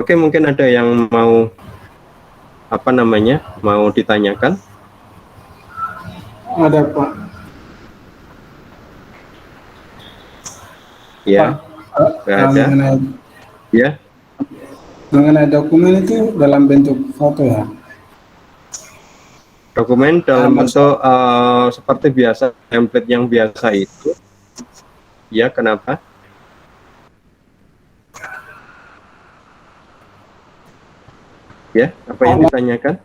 Oke, mungkin ada yang mau mau ditanyakan? Ada Pak. Ya, ada. Ya. Mengenai dokumen itu dalam bentuk foto ya? Dokumen dalam bentuk seperti biasa, template yang biasa itu. Ya, kenapa? Ya, apa yang ditanyakan?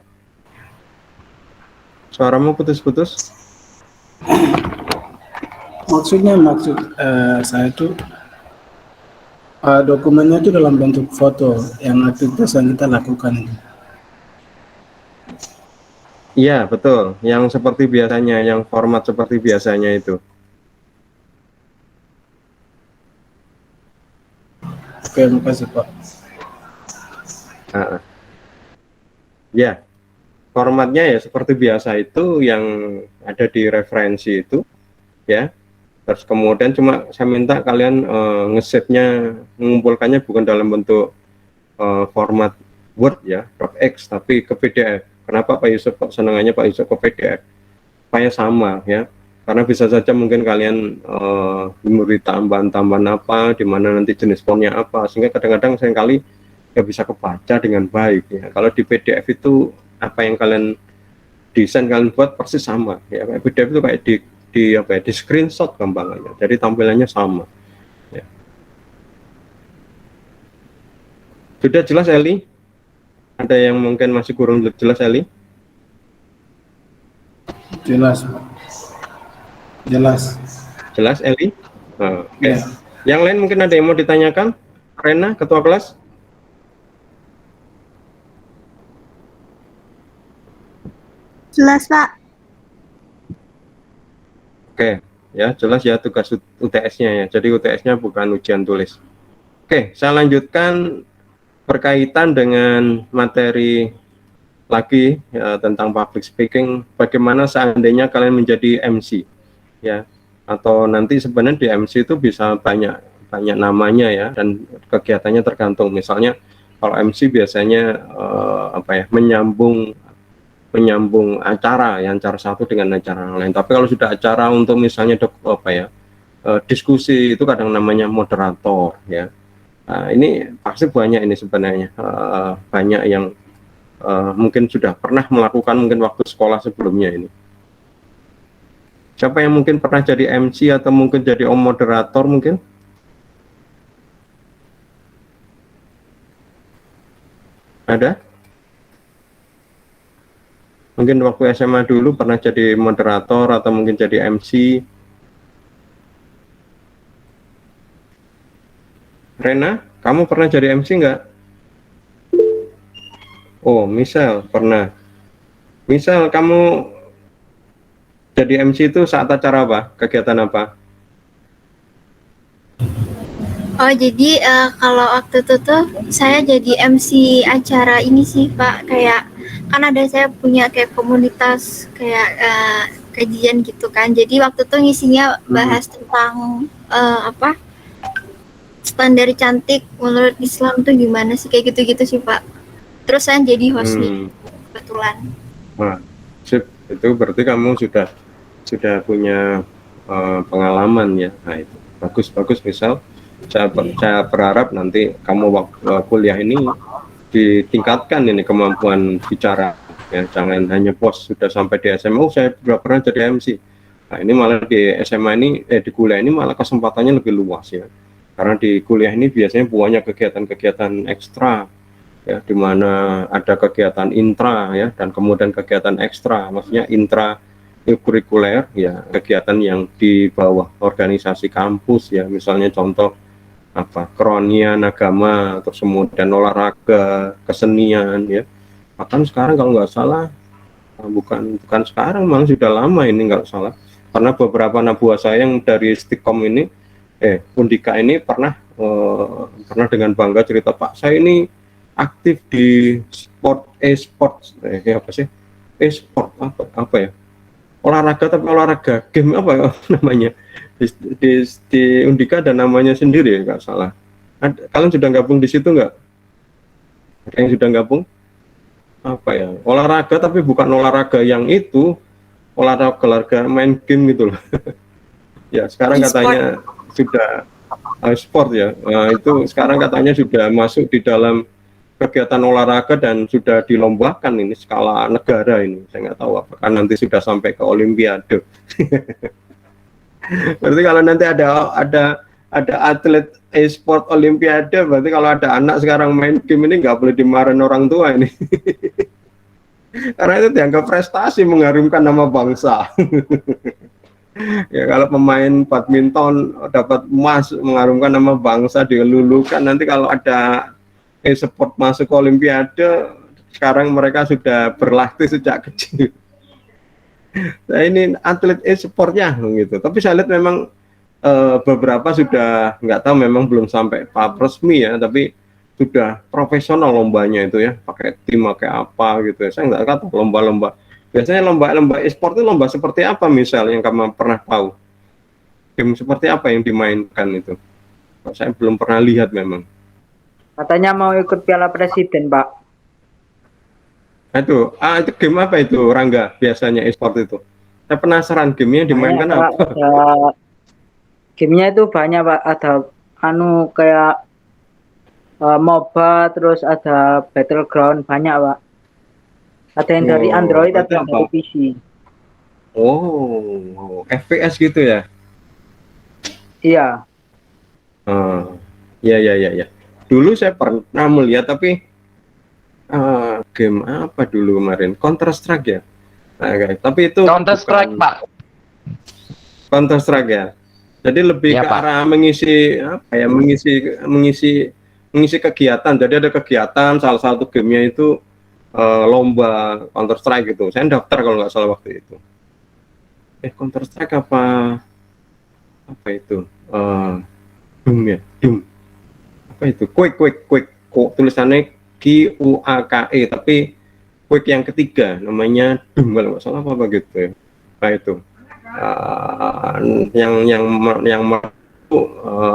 Suaramu putus-putus. Maksud saya itu dokumennya itu dalam bentuk foto yang aktivitas yang kita lakukan. Iya, betul. Yang seperti biasanya, yang format seperti biasanya itu. Oke, makasih Pak. Ya, formatnya ya seperti biasa itu yang ada di referensi itu, ya. Terus kemudian cuma saya minta kalian nge-save-nya, mengumpulkannya bukan dalam bentuk format Word ya, .x, tapi ke PDF. Kenapa Pak Yusuf kok senangannya Pak Yusuf ke PDF? Supaya sama ya, karena bisa saja mungkin kalian memberi tambahan-tambahan apa, di mana nanti jenis fontnya apa, sehingga kadang-kadang seringkali nggak bisa kebaca dengan baik ya. Kalau di PDF itu apa yang kalian desain, kalian buat persis sama ya. PDF itu kayak di screenshot gampangannya, jadi tampilannya sama ya. Sudah jelas Eli? Ada yang mungkin masih kurang jelas Eli? Jelas Pak. Jelas Eli? Oke. Ya. Yang lain mungkin ada yang mau ditanyakan? Rena, ketua kelas? Jelas, Pak. Oke, ya jelas ya tugas UTS-nya ya. Jadi UTS-nya bukan ujian tulis. Oke, saya lanjutkan berkaitan dengan materi lagi ya, tentang public speaking. Bagaimana seandainya kalian menjadi MC ya, atau nanti sebenarnya di MC itu bisa banyak namanya ya, dan kegiatannya tergantung. Misalnya kalau MC biasanya menyambung acara yang acara satu dengan acara yang lain. Tapi kalau sudah acara untuk misalnya diskusi, itu kadang namanya moderator ya. Nah, ini pasti banyak ini sebenarnya banyak yang mungkin sudah pernah melakukan mungkin waktu sekolah sebelumnya ini. Siapa yang mungkin pernah jadi MC atau mungkin jadi moderator mungkin? Ada? Mungkin waktu SMA dulu pernah jadi moderator atau mungkin jadi MC. Rena, kamu pernah jadi MC nggak? Oh, Misal pernah. Misal, kamu jadi MC itu saat acara apa? Kegiatan apa? Oh, jadi kalau waktu itu tuh saya jadi MC acara ini sih, Pak. Kayak kan ada saya punya kayak komunitas kayak kajian gitu kan. Jadi waktu itu ngisinya bahas tentang apa standar cantik menurut Islam tuh gimana sih, kayak gitu-gitu sih Pak. Terus saya jadi hostnya kebetulan. Nah, sip. Itu berarti kamu sudah punya pengalaman ya. Nah itu bagus. Misal saya berharap nanti kamu waktu kuliah ini ditingkatkan ini kemampuan bicara ya, jangan hanya pos sudah sampai di SMA, oh saya sudah pernah jadi MC. Nah ini malah di SMA ini di kuliah ini malah kesempatannya lebih luas ya, karena di kuliah ini biasanya banyak kegiatan-kegiatan ekstra ya, di mana ada kegiatan intra ya, dan kemudian kegiatan ekstra, maksudnya intra kurikuler ya, kegiatan yang di bawah organisasi kampus ya, misalnya contoh apa kerohanian agama, terus kemudian olahraga, kesenian ya. Bahkan sekarang kalau nggak salah bukan sekarang, malah sudah lama ini nggak salah, karena beberapa anak buah saya yang dari Stikom ini Undika ini pernah dengan bangga cerita, Pak saya ini aktif di e-sport apa sih e-sport apa ya, olahraga tapi olahraga game apa ya namanya di Undika ada namanya sendiri ya nggak salah. Kalian sudah gabung di situ nggak? Ada yang sudah gabung? Apa ya, olahraga tapi bukan olahraga yang itu, olahraga main game gitu loh. Ya sekarang katanya sudah sport ya, itu sekarang katanya sudah masuk di dalam kegiatan olahraga dan sudah dilombakan ini skala negara ini. Saya nggak tahu apakah nanti sudah sampai ke Olimpiade. Berarti kalau nanti ada atlet e-sport Olimpiade, berarti kalau ada anak sekarang main game ini nggak boleh dimarahin orang tua ini. Karena itu dianggap prestasi, mengharumkan nama bangsa. Ya kalau pemain badminton dapat emas, mengharumkan nama bangsa, dilulukan. Nanti kalau ada e-sport masuk ke Olimpiade, sekarang mereka sudah berlatih sejak kecil. Nah ini atlet e-sportnya gitu. Tapi saya lihat memang beberapa sudah nggak tahu, memang belum sampai tahap resmi ya, tapi sudah profesional lombanya itu ya, pakai tim kayak apa gitu ya. Saya nggak tahu lomba-lomba. Biasanya lomba e-sport itu lomba seperti apa, misalnya yang kamu pernah tahu? Game seperti apa yang dimainkan itu? Saya belum pernah lihat memang. Katanya mau ikut Piala Presiden, Pak. Itu game apa itu, Rangga? Biasanya e-sport itu. Saya penasaran gamenya dimainkan banyak, apa? Pak, gamenya itu banyak Pak. Ada kayak MOBA, terus ada Battleground, banyak Pak. Ada yang dari Android, ada yang dari PC. Oh, FPS gitu ya? Iya. Ya. Dulu saya pernah melihat, tapi game apa dulu kemarin? Counter Strike ya? Nah, tapi itu Counter Strike Pak. Counter Strike ya. Jadi lebih Ya, ke Pak. arah mengisi apa ya? Mengisi kegiatan. Jadi ada kegiatan, salah satu gamenya itu lomba Counter Strike gitu. Saya daftar kalau nggak salah waktu itu. Counter Strike apa itu? Doom ya, Doom. Apa itu? Quake. Tulisannya QUAKE, tapi Quake yang ketiga namanya Doom kalau nggak salah apa gitu ya. Nah itu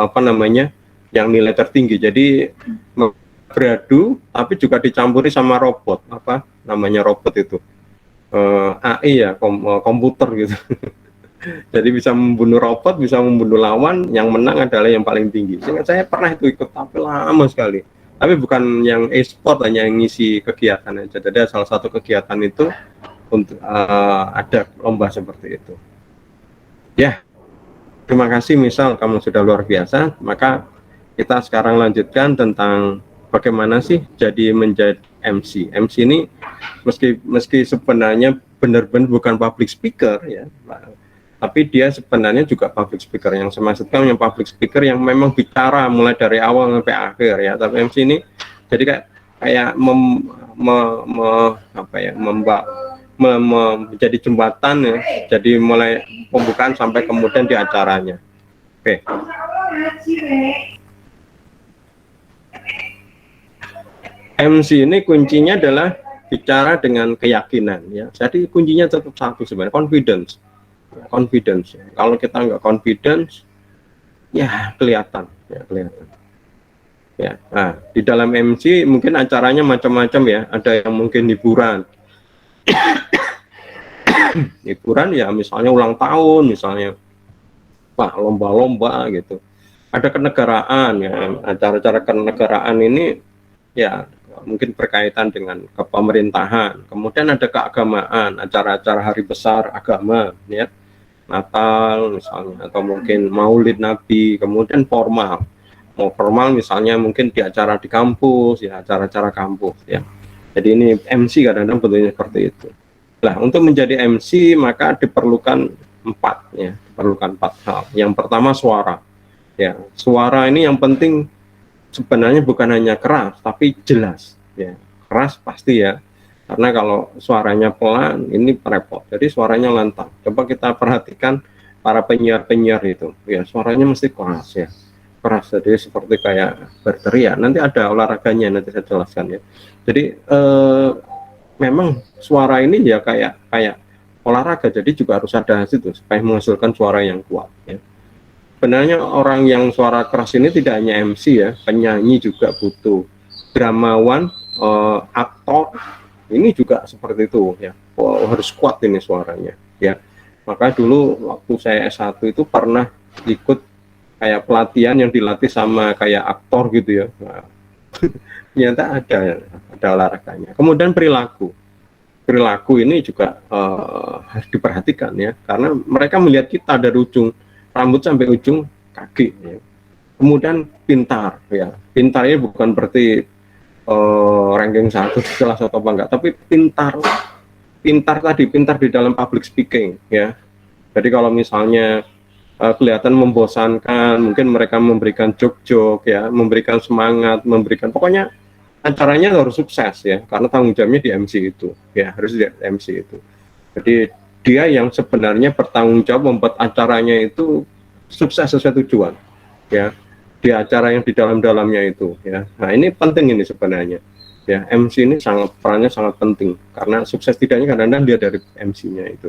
apa namanya, yang nilai tertinggi. Jadi beradu tapi juga dicampuri sama robot, apa namanya robot itu AI ya, komputer gitu. Jadi bisa membunuh robot, bisa membunuh lawan, yang menang adalah yang paling tinggi. Saya pernah itu ikut, tapi lama sekali. Tapi bukan yang e-sport, hanya yang ngisi kegiatan aja. Jadi salah satu kegiatan itu untuk ada lomba seperti itu. Ya, terima kasih. Misal kamu sudah luar biasa, maka kita sekarang lanjutkan tentang bagaimana sih menjadi MC. MC ini meski sebenarnya benar-benar bukan public speaker ya, tapi dia sebenarnya juga public speaker. Yang saya maksudkan yang public speaker yang memang bicara mulai dari awal sampai akhir ya. Tapi MC ini jadi kayak menjadi jembatan ya. Jadi mulai pembukaan sampai kemudian di acaranya. Oke. MC ini kuncinya adalah bicara dengan keyakinan ya. Jadi kuncinya tetap satu sebenarnya, confidence. confidence. Kalau kita nggak confidence, ya kelihatan. Ya, nah di dalam MC mungkin acaranya macam-macam ya. Ada yang mungkin hiburan ya, misalnya ulang tahun, misalnya lomba-lomba gitu. Ada kenegaraan ya, acara-acara kenegaraan ini ya mungkin berkaitan dengan kepemerintahan. Kemudian ada keagamaan, acara-acara hari besar agama ya, Natal misalnya, atau mungkin Maulid Nabi. Kemudian formal misalnya mungkin di acara di kampus ya, acara-acara kampus ya. Jadi ini MC kadang-kadang bentuknya seperti itu. Nah, untuk menjadi MC maka diperlukan empat hal. Yang pertama suara. Ya, suara ini yang penting sebenarnya bukan hanya keras tapi jelas ya. Keras pasti ya. Karena kalau suaranya pelan ini repot. Jadi suaranya lantang. Coba kita perhatikan para penyiar-penyiar itu. Ya, suaranya mesti keras ya. Keras, jadi seperti kayak berteriak. Nanti ada olahraganya, nanti saya jelaskan ya. Jadi memang suara ini ya kayak olahraga, jadi juga harus ada itu supaya menghasilkan suara yang kuat ya. Sebenarnya orang yang suara keras ini tidak hanya MC ya, penyanyi juga butuh, dramawan, aktor ini juga seperti itu ya. Harus kuat ini suaranya ya. Maka dulu waktu saya S1 itu pernah ikut kayak pelatihan yang dilatih sama kayak aktor gitu ya. Nah, ternyata ada olahraganya. Kemudian perilaku ini juga harus diperhatikan ya, karena mereka melihat kita dari ujung rambut sampai ujung kaki ya. Kemudian pintar ya, pintarnya bukan berarti ranking 1 di kelas atau apa enggak, tapi pintar di dalam public speaking ya. Jadi kalau misalnya kelihatan membosankan, mungkin mereka memberikan joke-joke ya, memberikan semangat, pokoknya acaranya harus sukses ya, karena tanggung jawabnya di MC itu ya, harus di MC itu. Jadi dia yang sebenarnya bertanggung jawab membuat acaranya itu sukses sesuai tujuan ya, di acara yang di dalamnya itu ya. Nah ini penting ini sebenarnya ya, MC ini perannya sangat penting, karena sukses tidaknya kadang-kadang dia dari MC-nya itu.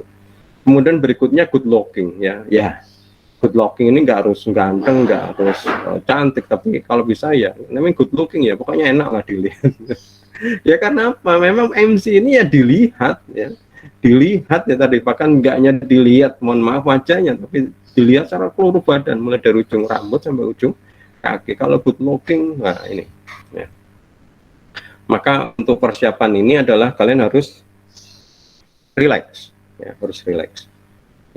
Kemudian berikutnya good looking ya. Good looking ini nggak harus ganteng, nggak harus cantik, tapi kalau bisa ya namanya good looking ya, pokoknya enak lah dilihat. Ya karena apa? Memang MC ini ya dilihat ya tadi, bahkan nggak hanya dilihat, mohon maaf wajahnya, tapi dilihat secara seluruh badan, mulai dari ujung rambut sampai ujung kaki. Kalau good looking, nah ini ya. Maka untuk persiapan ini adalah kalian harus relax ya,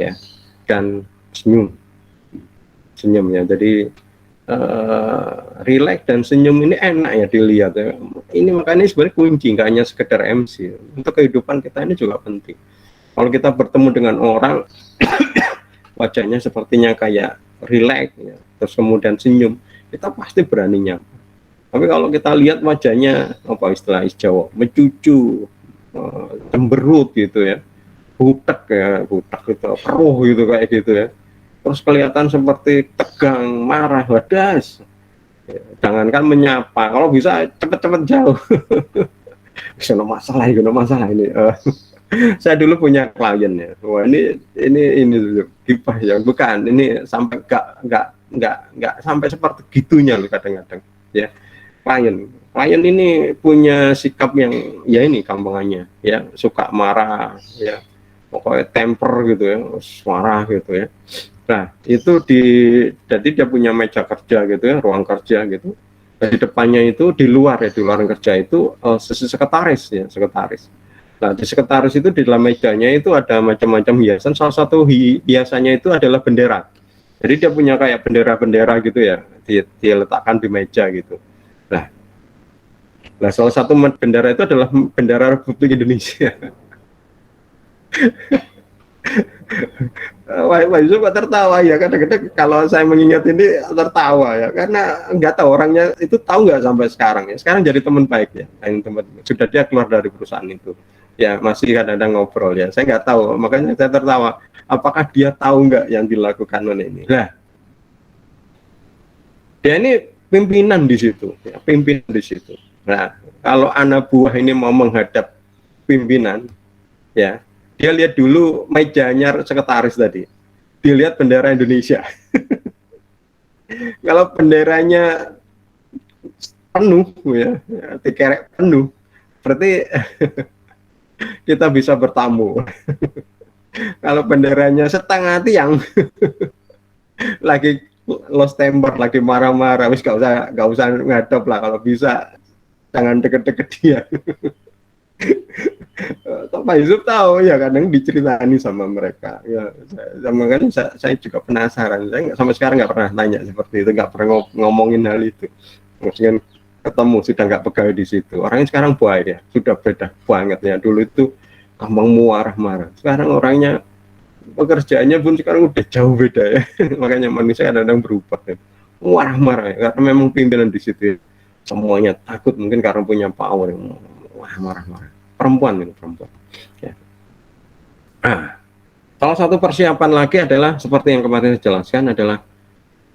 ya, dan senyum ya. Jadi relax dan senyum ini enak ya dilihat ya. Ini makanya sebenarnya kunci, nggak hanya sekedar MC, untuk kehidupan kita ini juga penting. Kalau kita bertemu dengan orang wajahnya sepertinya kayak relax ya, terus kemudian senyum, kita pasti berani nyapa. Tapi kalau kita lihat wajahnya apa istilah Jawa, mencucu, cemberut gitu ya, butek gitu, keruh gitu kayak gitu ya. Terus kelihatan seperti tegang, marah, wadas. Ya, jangankan menyapa, kalau bisa cepet-cepet jauh. No masalah ini. Saya dulu punya klien ya. Wah ini gibah ya, bukan. Ini sampai nggak sampai seperti gitunya loh kadang-kadang. Ya, klien ini punya sikap yang ya ini kampungannya, ya suka marah, ya pokoknya temper gitu ya, marah gitu ya. Nah itu jadi dia punya meja kerja gitu ya, ruang kerja gitu. Di depannya itu di luar kerja itu sekretaris. Nah di sekretaris itu di dalam mejanya itu ada macam-macam hiasan. Salah satu hiasannya itu adalah bendera. Jadi dia punya kayak bendera-bendera gitu ya, dia letakkan di meja gitu. Nah salah satu bendera itu adalah bendera Republik Indonesia. Wah Yusuf tertawa ya, kadang-kadang kalau saya mengingat ini tertawa ya, karena nggak tahu orangnya itu tahu nggak sampai sekarang ya. Sekarang jadi teman baik ya, teman sudah dia keluar dari perusahaan itu ya, masih kadang-kadang ngobrol ya. Saya nggak tahu, makanya saya tertawa. Apakah dia tahu nggak yang dilakukan oleh ini? Nah, dia ini pimpinan di situ, ya, pimpinan di situ. Nah, kalau anak buah ini mau menghadap pimpinan, ya Dia lihat dulu mejanya sekretaris tadi, dilihat bendera Indonesia. Kalau benderanya penuh ya, dikerek penuh, berarti kita bisa bertamu. Kalau benderanya setengah tiang, lagi lost temper, lagi marah-marah, wis gak usah ngadep lah, kalau bisa jangan deket-deket dia. Pak Yusuf tahu ya, kadang diceritani sama mereka ya, saya juga penasaran, saya sampai sekarang nggak pernah tanya seperti itu, nggak pernah ngomongin hal itu. Maksudnya ketemu sudah nggak pegawai di situ, orangnya sekarang baik ya, sudah beda banget ya. Dulu itu gampang marah-marah, sekarang orangnya, pekerjaannya pun sekarang udah jauh beda ya. Makanya manusia kadang-kadang berubah ya, marah-marah ya, karena memang pimpinan di situ ya, semuanya takut, mungkin karena punya power. Wah, marah-marah. Perempuan ini, perempuan ya. Nah, salah satu persiapan lagi adalah seperti yang kemarin saya jelaskan, adalah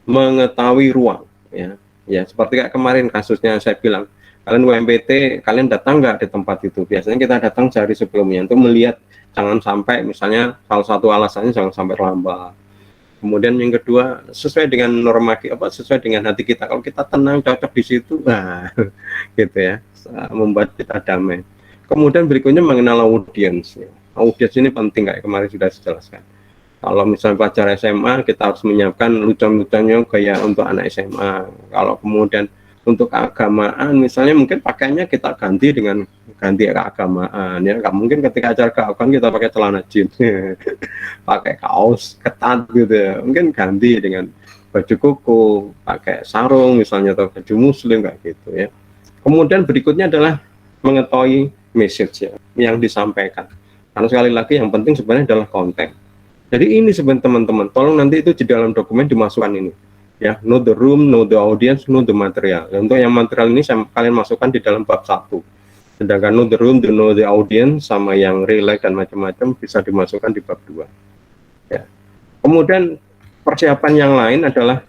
mengetahui ruang ya. Ya, seperti kayak kemarin kasusnya saya bilang, kalian UMPT, kalian datang nggak di tempat itu? Biasanya kita datang sehari sebelumnya untuk melihat, jangan sampai, misalnya salah satu alasannya jangan sampai terlambat. Kemudian yang kedua, sesuai dengan norma sesuai dengan hati kita. Kalau kita tenang, cocok di situ, nah gitu ya, membuat kita damai. Kemudian berikutnya mengenal audiens. Audiens ini penting, kayak kemarin sudah dijelaskan. Kalau misalnya pelajar SMA, kita harus menyiapkan lucu-lucunya gaya untuk anak SMA. Kalau kemudian untuk keagamaan, misalnya mungkin pakaiannya kita ganti dengan ganti keagamaan ya. Nggak mungkin ketika acara keagamaan kita pakai celana jeans, pakai kaos ketat gitu ya. Mungkin ganti dengan baju koko, pakai sarung misalnya, atau baju muslim kayak gitu ya. Kemudian berikutnya adalah mengetahui message ya, yang disampaikan. Karena sekali lagi yang penting sebenarnya adalah konten. Jadi ini sebenarnya teman-teman, tolong nanti itu di dalam dokumen dimasukkan ini ya, know the room, know the audience, know the material. Dan untuk yang material ini kalian masukkan di dalam bab 1. Sedangkan know the room, know the audience, sama yang relay dan macam-macam bisa dimasukkan di bab 2 ya. Kemudian persiapan yang lain adalah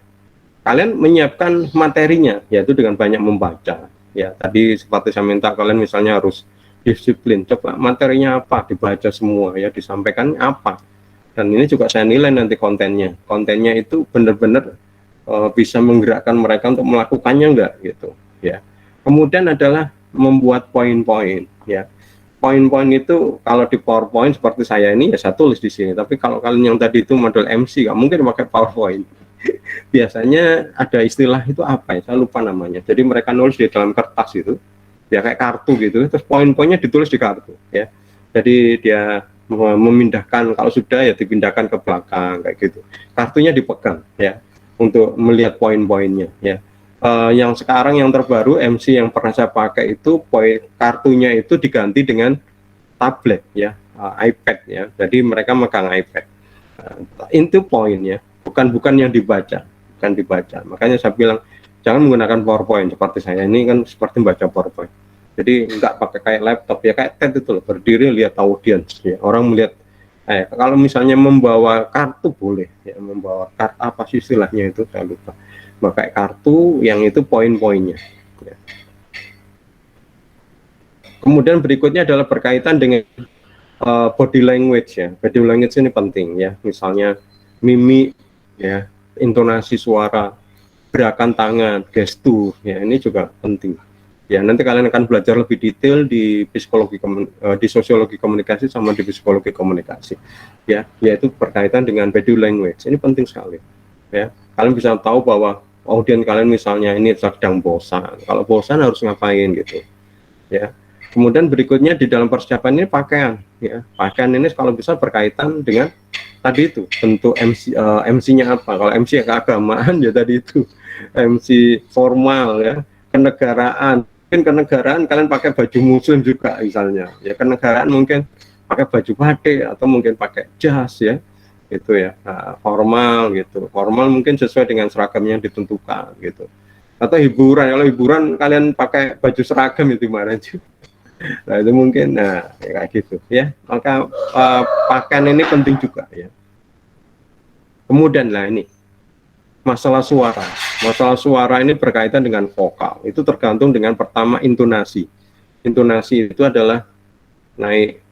kalian menyiapkan materinya, yaitu dengan banyak membaca ya. Tadi seperti saya minta kalian misalnya harus disiplin, coba materinya apa, dibaca semua ya, disampaikan apa. Dan ini juga saya nilai nanti kontennya itu benar-benar bisa menggerakkan mereka untuk melakukannya enggak gitu ya. Kemudian adalah membuat poin-poin ya. Poin-poin itu kalau di PowerPoint seperti saya ini ya saya tulis di sini, tapi kalau kalian yang tadi itu model MC nggak mungkin pakai PowerPoint. Biasanya ada istilah itu apa ya, saya lupa namanya. Jadi mereka nulis di dalam kertas itu ya, kayak kartu gitu, terus poin-poinnya ditulis di kartu ya. Jadi dia memindahkan, kalau sudah ya dipindahkan ke belakang kayak gitu, kartunya dipegang ya untuk melihat poin-poinnya ya. Yang sekarang yang terbaru MC yang pernah saya pakai itu kartunya itu diganti dengan tablet ya, iPad ya. Jadi mereka megang iPad. Itu poinnya, bukan yang dibaca, bukan dibaca. Makanya saya bilang jangan menggunakan PowerPoint seperti saya ini kan seperti membaca PowerPoint. Jadi nggak pakai kayak laptop ya, kayak TED itu loh, berdiri lihat audiens ya. Orang melihat, kalau misalnya membawa kartu boleh ya, membawa kartu apa sih istilahnya itu saya lupa. Pakai kartu yang itu poin-poinnya ya. Kemudian berikutnya adalah berkaitan dengan body language ya. Body language ini penting ya, misalnya mimik ya, intonasi suara, gerakan tangan, gestur ya, ini juga penting ya. Nanti kalian akan belajar lebih detail di psikologi di sosiologi komunikasi sama di psikologi komunikasi ya, yaitu berkaitan dengan body language. Ini penting sekali ya. Kalian bisa tahu bahwa audiens kalian misalnya ini sedang bosan, kalau bosan harus ngapain gitu ya. Kemudian berikutnya di dalam persiapan ini pakaian ya. Pakaian ini kalau bisa berkaitan dengan tadi itu bentuk MC-nya apa. Kalau MC keagamaan ya tadi itu MC formal ya, kenegaraan. Mungkin kenegaraan kalian pakai baju muslim juga misalnya ya, kenegaraan mungkin pakai baju batik atau mungkin pakai jas ya, itu ya. Nah, formal gitu, formal mungkin sesuai dengan seragam yang ditentukan gitu. Atau hiburan, kalau hiburan kalian pakai baju seragam itu gimana juga. Nah itu mungkin, nah ya kayak gitu ya. Maka pakaian ini penting juga ya. Kemudian lah ini masalah suara. Masalah suara ini berkaitan dengan vokal. Itu tergantung dengan pertama intonasi. Intonasi itu adalah naik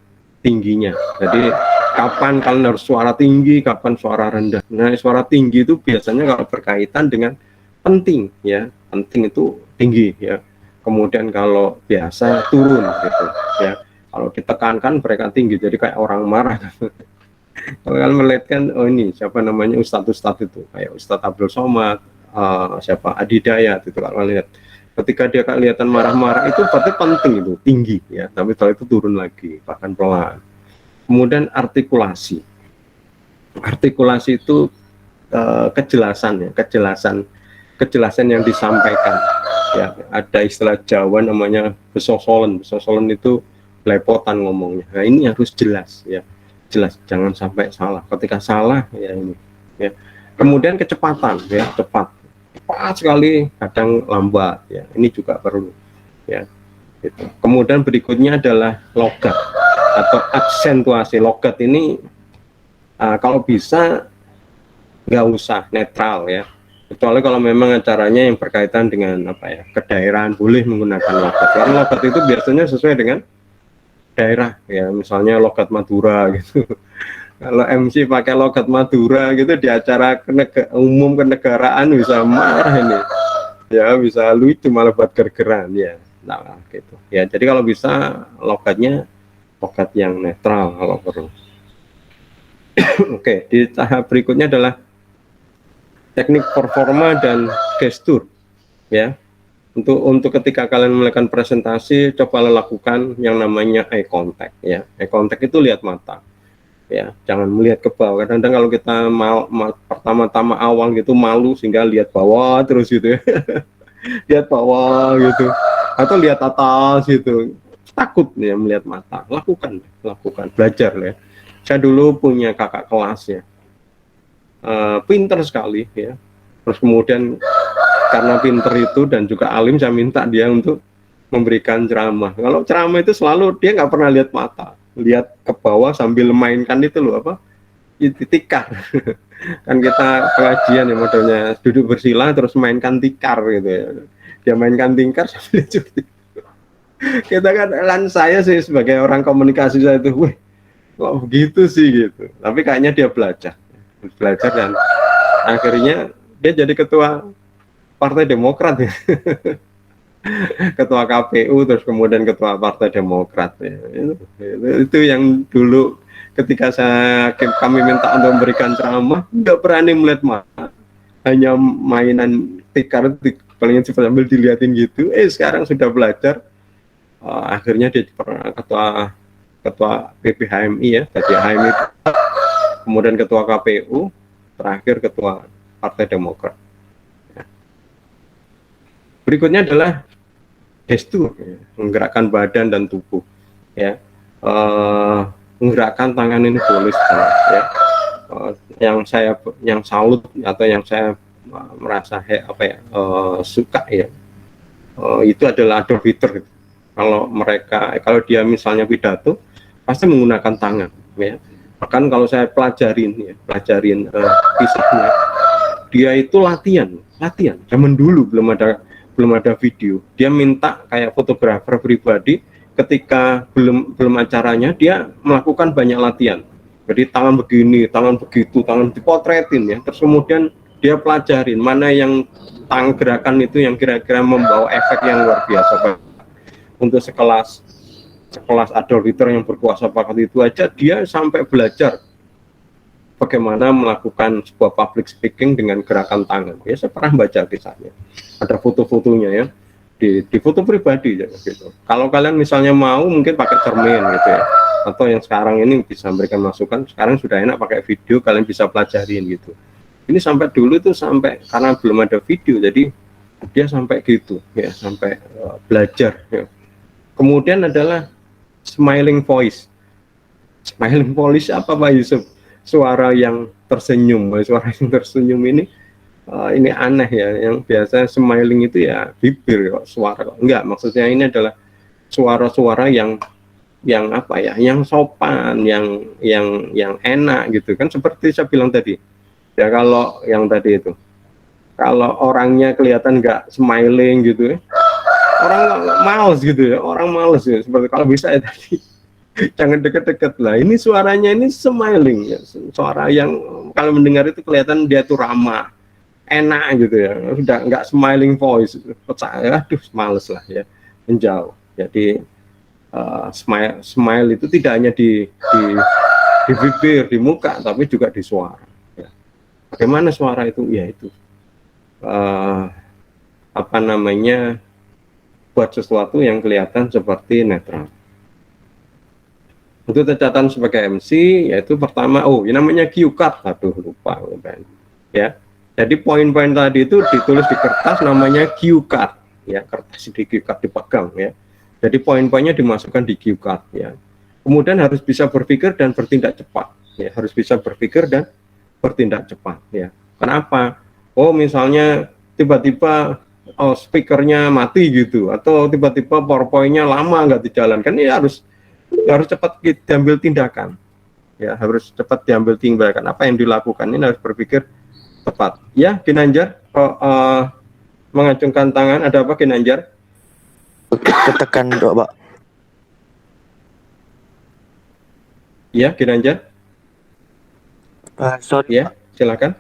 tingginya. Jadi kapan kalian harus suara tinggi, kapan suara rendah. Nah, suara tinggi itu biasanya kalau berkaitan dengan penting ya, penting itu tinggi ya. Kemudian kalau biasa turun gitu ya. Kalau ditekankan mereka tinggi, jadi kayak orang marah. Kalau kalian melihat kan, oh ini siapa namanya Ustadz itu, kayak Ustadz Abdul Somad, siapa Adidayat itu kalau lihat. Ketika dia kelihatan marah-marah itu berarti penting, itu tinggi ya, tapi setelah itu turun lagi bahkan pelan. Kemudian artikulasi itu kejelasan ya, kejelasan yang disampaikan ya. Ada istilah Jawa namanya besosolen itu lepotan ngomongnya. Nah, ini harus jelas ya, jelas, jangan sampai salah. Ketika salah ya ini ya. Kemudian kecepatan ya, cepat sekali, kadang lambat ya, ini juga perlu ya gitu. Kemudian berikutnya adalah logat atau aksentuasi. Logat ini kalau bisa nggak usah netral ya, kecuali kalau memang acaranya yang berkaitan dengan apa ya, kedaerahan, boleh menggunakan logat, karena logat itu biasanya sesuai dengan daerah ya, misalnya logat Madura gitu. Kalau MC pakai logat Madura gitu di acara umum kenegaraan bisa marah ini ya, bisa lucu malah buat gergeran ya. Nah gitu ya, jadi kalau bisa logatnya logat yang netral kalau perlu. Oke, di tahap berikutnya adalah teknik performa dan gestur ya. Untuk ketika kalian melakukan presentasi, coba lakukan yang namanya eye contact ya. Eye contact itu lihat mata ya, jangan melihat ke bawah. Kadang-kadang kalau kita pertama-tama awal gitu malu sehingga lihat bawah terus gitu ya. Lihat bawah gitu atau lihat atas gitu, takut ya melihat mata. Lakukan, belajar ya. Saya dulu punya kakak kelas ya, pinter sekali ya. Terus kemudian karena pinter itu dan juga alim, saya minta dia untuk memberikan ceramah. Kalau ceramah itu selalu dia nggak pernah lihat mata, lihat ke bawah sambil mainkan itu loh, apa, tikar. Kan kita pengajian ya modelnya duduk bersila terus mainkan tikar gitu ya. Dia mainkan tikar sambil cuti. Kita kan, saya sih sebagai orang komunikasi saya itu, wih, kok begitu sih gitu. Tapi kayaknya dia belajar dan akhirnya dia jadi ketua Partai Demokrat ya. Ketua KPU, terus kemudian ketua Partai Demokrat ya. Itu yang dulu ketika kami minta untuk memberikan ceramah, nggak berani melihat mata, hanya mainan tikar, paling sambil dilihatin gitu. Sekarang sudah belajar, akhirnya dia ketua PPHMI ya, tadi HMI, kemudian ketua KPU, terakhir ketua Partai Demokrat. Berikutnya adalah gestur ya, menggerakkan badan dan tubuh ya, menggerakkan tangan ini boleh ya. Yang salut atau yang saya merasa suka ya, itu adalah Adolf Hitler. Kalau dia misalnya pidato pasti menggunakan tangan ya. Bahkan kalau saya pelajarin kisahnya, dia itu latihan zaman dulu belum ada video. Dia minta kayak fotografer pribadi, ketika belum acaranya dia melakukan banyak latihan. Jadi tangan begini, tangan begitu, tangan dipotretin ya. Terus kemudian dia pelajarin mana yang gerakan itu yang kira-kira membawa efek yang luar biasa. Untuk sekelas Adolf Hitler yang berkuasa waktu itu aja, dia sampai belajar bagaimana melakukan sebuah public speaking dengan gerakan tangan. Ya, saya pernah baca kisahnya. Ada foto-fotonya ya, di foto pribadi ya, gitu. Kalau kalian misalnya mau mungkin pakai cermin gitu ya, atau yang sekarang ini bisa memberikan masukan. Sekarang sudah enak pakai video, kalian bisa pelajarin gitu. Ini sampai dulu itu karena belum ada video, jadi dia sampai gitu ya, sampai belajar ya. Kemudian adalah smiling voice. Smiling voice apa Pak Yusuf? Suara yang tersenyum ini aneh ya. Yang biasa smiling itu ya bibir kok, suara kok. Enggak, maksudnya ini adalah suara-suara yang apa ya, yang sopan, yang enak gitu kan, seperti saya bilang tadi. Ya kalau yang tadi itu, kalau orangnya kelihatan nggak smiling gitu ya, orang males gitu ya, seperti kalau bisa ya tadi Jangan deket-deket lah. Ini suaranya ini smiling ya. Suara yang kalau mendengar itu kelihatan dia tuh ramah, enak gitu ya. Udah nggak smiling voice. Aduh, males lah ya. Menjauh. Jadi smile itu tidak hanya di bibir, di muka, tapi juga di suara. Ya. Bagaimana suara itu? Ya itu apa namanya, buat sesuatu yang kelihatan seperti netral. Untuk catatan sebagai MC, yaitu pertama, oh, ini namanya cue card. Aduh, lupa. Ya. Jadi poin-poin tadi itu ditulis di kertas, namanya cue card. Ya, kertas di cue card dipegang. Ya. Jadi poin-poinnya dimasukkan di cue card. Ya. Kemudian harus bisa berpikir dan bertindak cepat. Ya, harus bisa berpikir dan bertindak cepat. Ya. Kenapa? Oh, misalnya tiba-tiba speakernya mati gitu, atau tiba-tiba PowerPoint-nya lama nggak dijalankan. Ini harus cepat diambil tindakan, ya harus cepat diambil tindakan. Apa yang dilakukan ini harus berpikir tepat. Ya, Ginanjar, mengacungkan tangan. Ada apa, Ginanjar? Ketekan doa, Pak. Ya, Ginanjar. Sorry, Ya, silakan.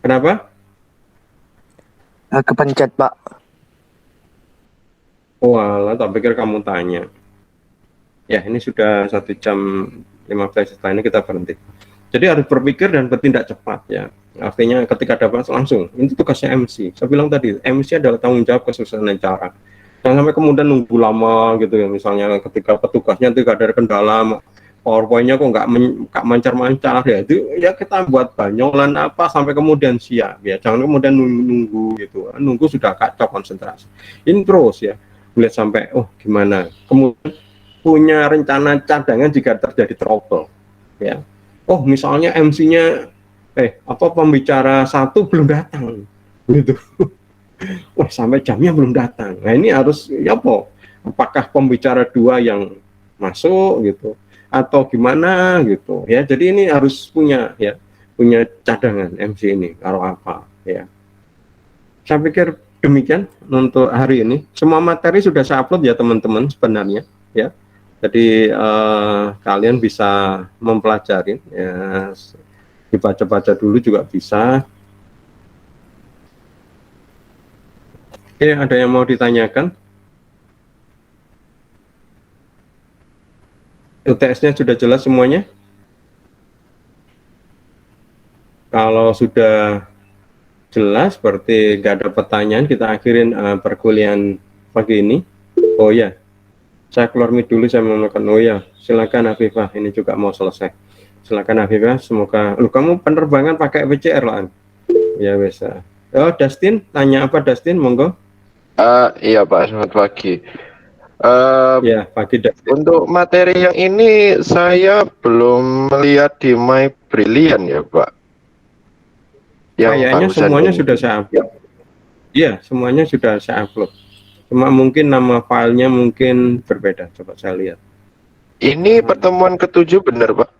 Kenapa? Kepencet, Pak. Walah, tak pikir kamu tanya. Ya, ini sudah 1 jam 15, setelah ini kita berhenti. Jadi harus berpikir dan bertindak cepat ya. Artinya ketika dapat langsung. Ini tugasnya MC. Saya bilang tadi, MC adalah tanggung jawab kesusahan cara. Jangan sampai kemudian nunggu lama gitu ya. Misalnya ketika petugasnya tidak ada kendala, PowerPoint-nya kok nggak mancar-mancar ya. Itu ya kita buat banyolan apa sampai kemudian siap ya. Jangan kemudian nunggu gitu. Nunggu sudah kacau konsentrasi. Ini terus ya. Lihat sampai gimana. Kemudian punya rencana cadangan jika terjadi trouble ya. Oh, misalnya MC-nya pembicara 1 belum datang gitu. Wah, sampai jamnya belum datang. Nah, ini harus ya apakah pembicara 2 yang masuk gitu atau gimana gitu ya. Jadi ini harus punya cadangan MC ini kalau apa ya. Saya pikir demikian untuk hari ini. Semua materi sudah saya upload ya teman-teman sebenarnya ya. Jadi kalian bisa mempelajari ya, dibaca-baca dulu juga bisa. Oke, ada yang mau ditanyakan? UTS-nya sudah jelas semuanya? Kalau sudah jelas, berarti nggak ada pertanyaan, kita akhirin perkuliahan pagi ini. Oh ya, saya keluar mic dulu, saya mau makan. Oh ya, silakan Afifah, ini juga mau selesai. Silakan Afifah, semoga kamu penerbangan pakai PCR lah. Ya bisa. Oh, Dustin, tanya apa Dustin? Monggo. Iya Pak, selamat pagi. Ya, pagi Dustin. Untuk materi yang ini saya belum melihat di My Brilliant ya Pak. Kayaknya semuanya sudah saya upload. Iya, semuanya sudah saya upload. Cuma mungkin nama filenya mungkin berbeda. Coba saya lihat. Ini pertemuan ke-7 benar Pak?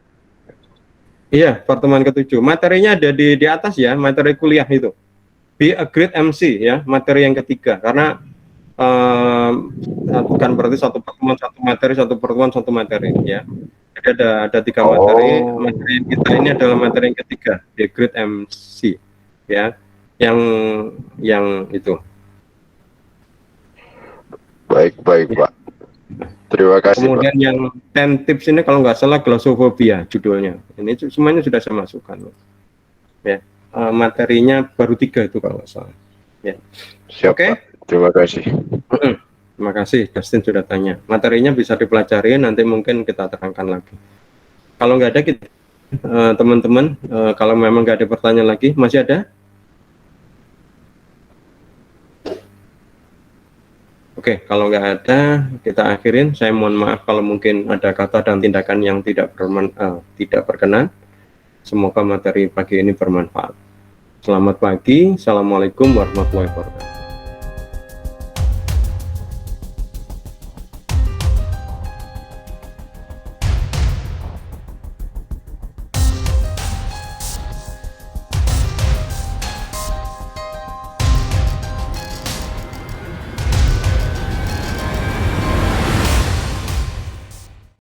Iya, pertemuan ke-7. Materinya ada di atas ya, materi kuliah itu. Be a great MC ya, materi yang ketiga. Karena bukan berarti satu pertemuan satu materi ya. Jadi ada 3 materi. Materi kita ini adalah materi yang ketiga, Be a great MC ya. Yang itu. Baik Pak. Terima kasih. Kemudian Pak. yang 10 tips ini kalau nggak salah glossophobia judulnya. Ini semuanya sudah saya masukkan. Ya, materinya baru 3 itu kalau nggak salah. Ya. Siap, Oke. Pak. Terima kasih. Terima kasih, Dustin sudah tanya. Materinya bisa dipelajari, nanti mungkin kita terangkan lagi. Kalau nggak ada, kita teman-teman, kalau memang nggak ada pertanyaan lagi, masih ada? Oke, kalau nggak ada, kita akhirin. Saya mohon maaf kalau mungkin ada kata dan tindakan yang tidak berkenan. Semoga materi pagi ini bermanfaat. Selamat pagi, Assalamualaikum warahmatullahi wabarakatuh.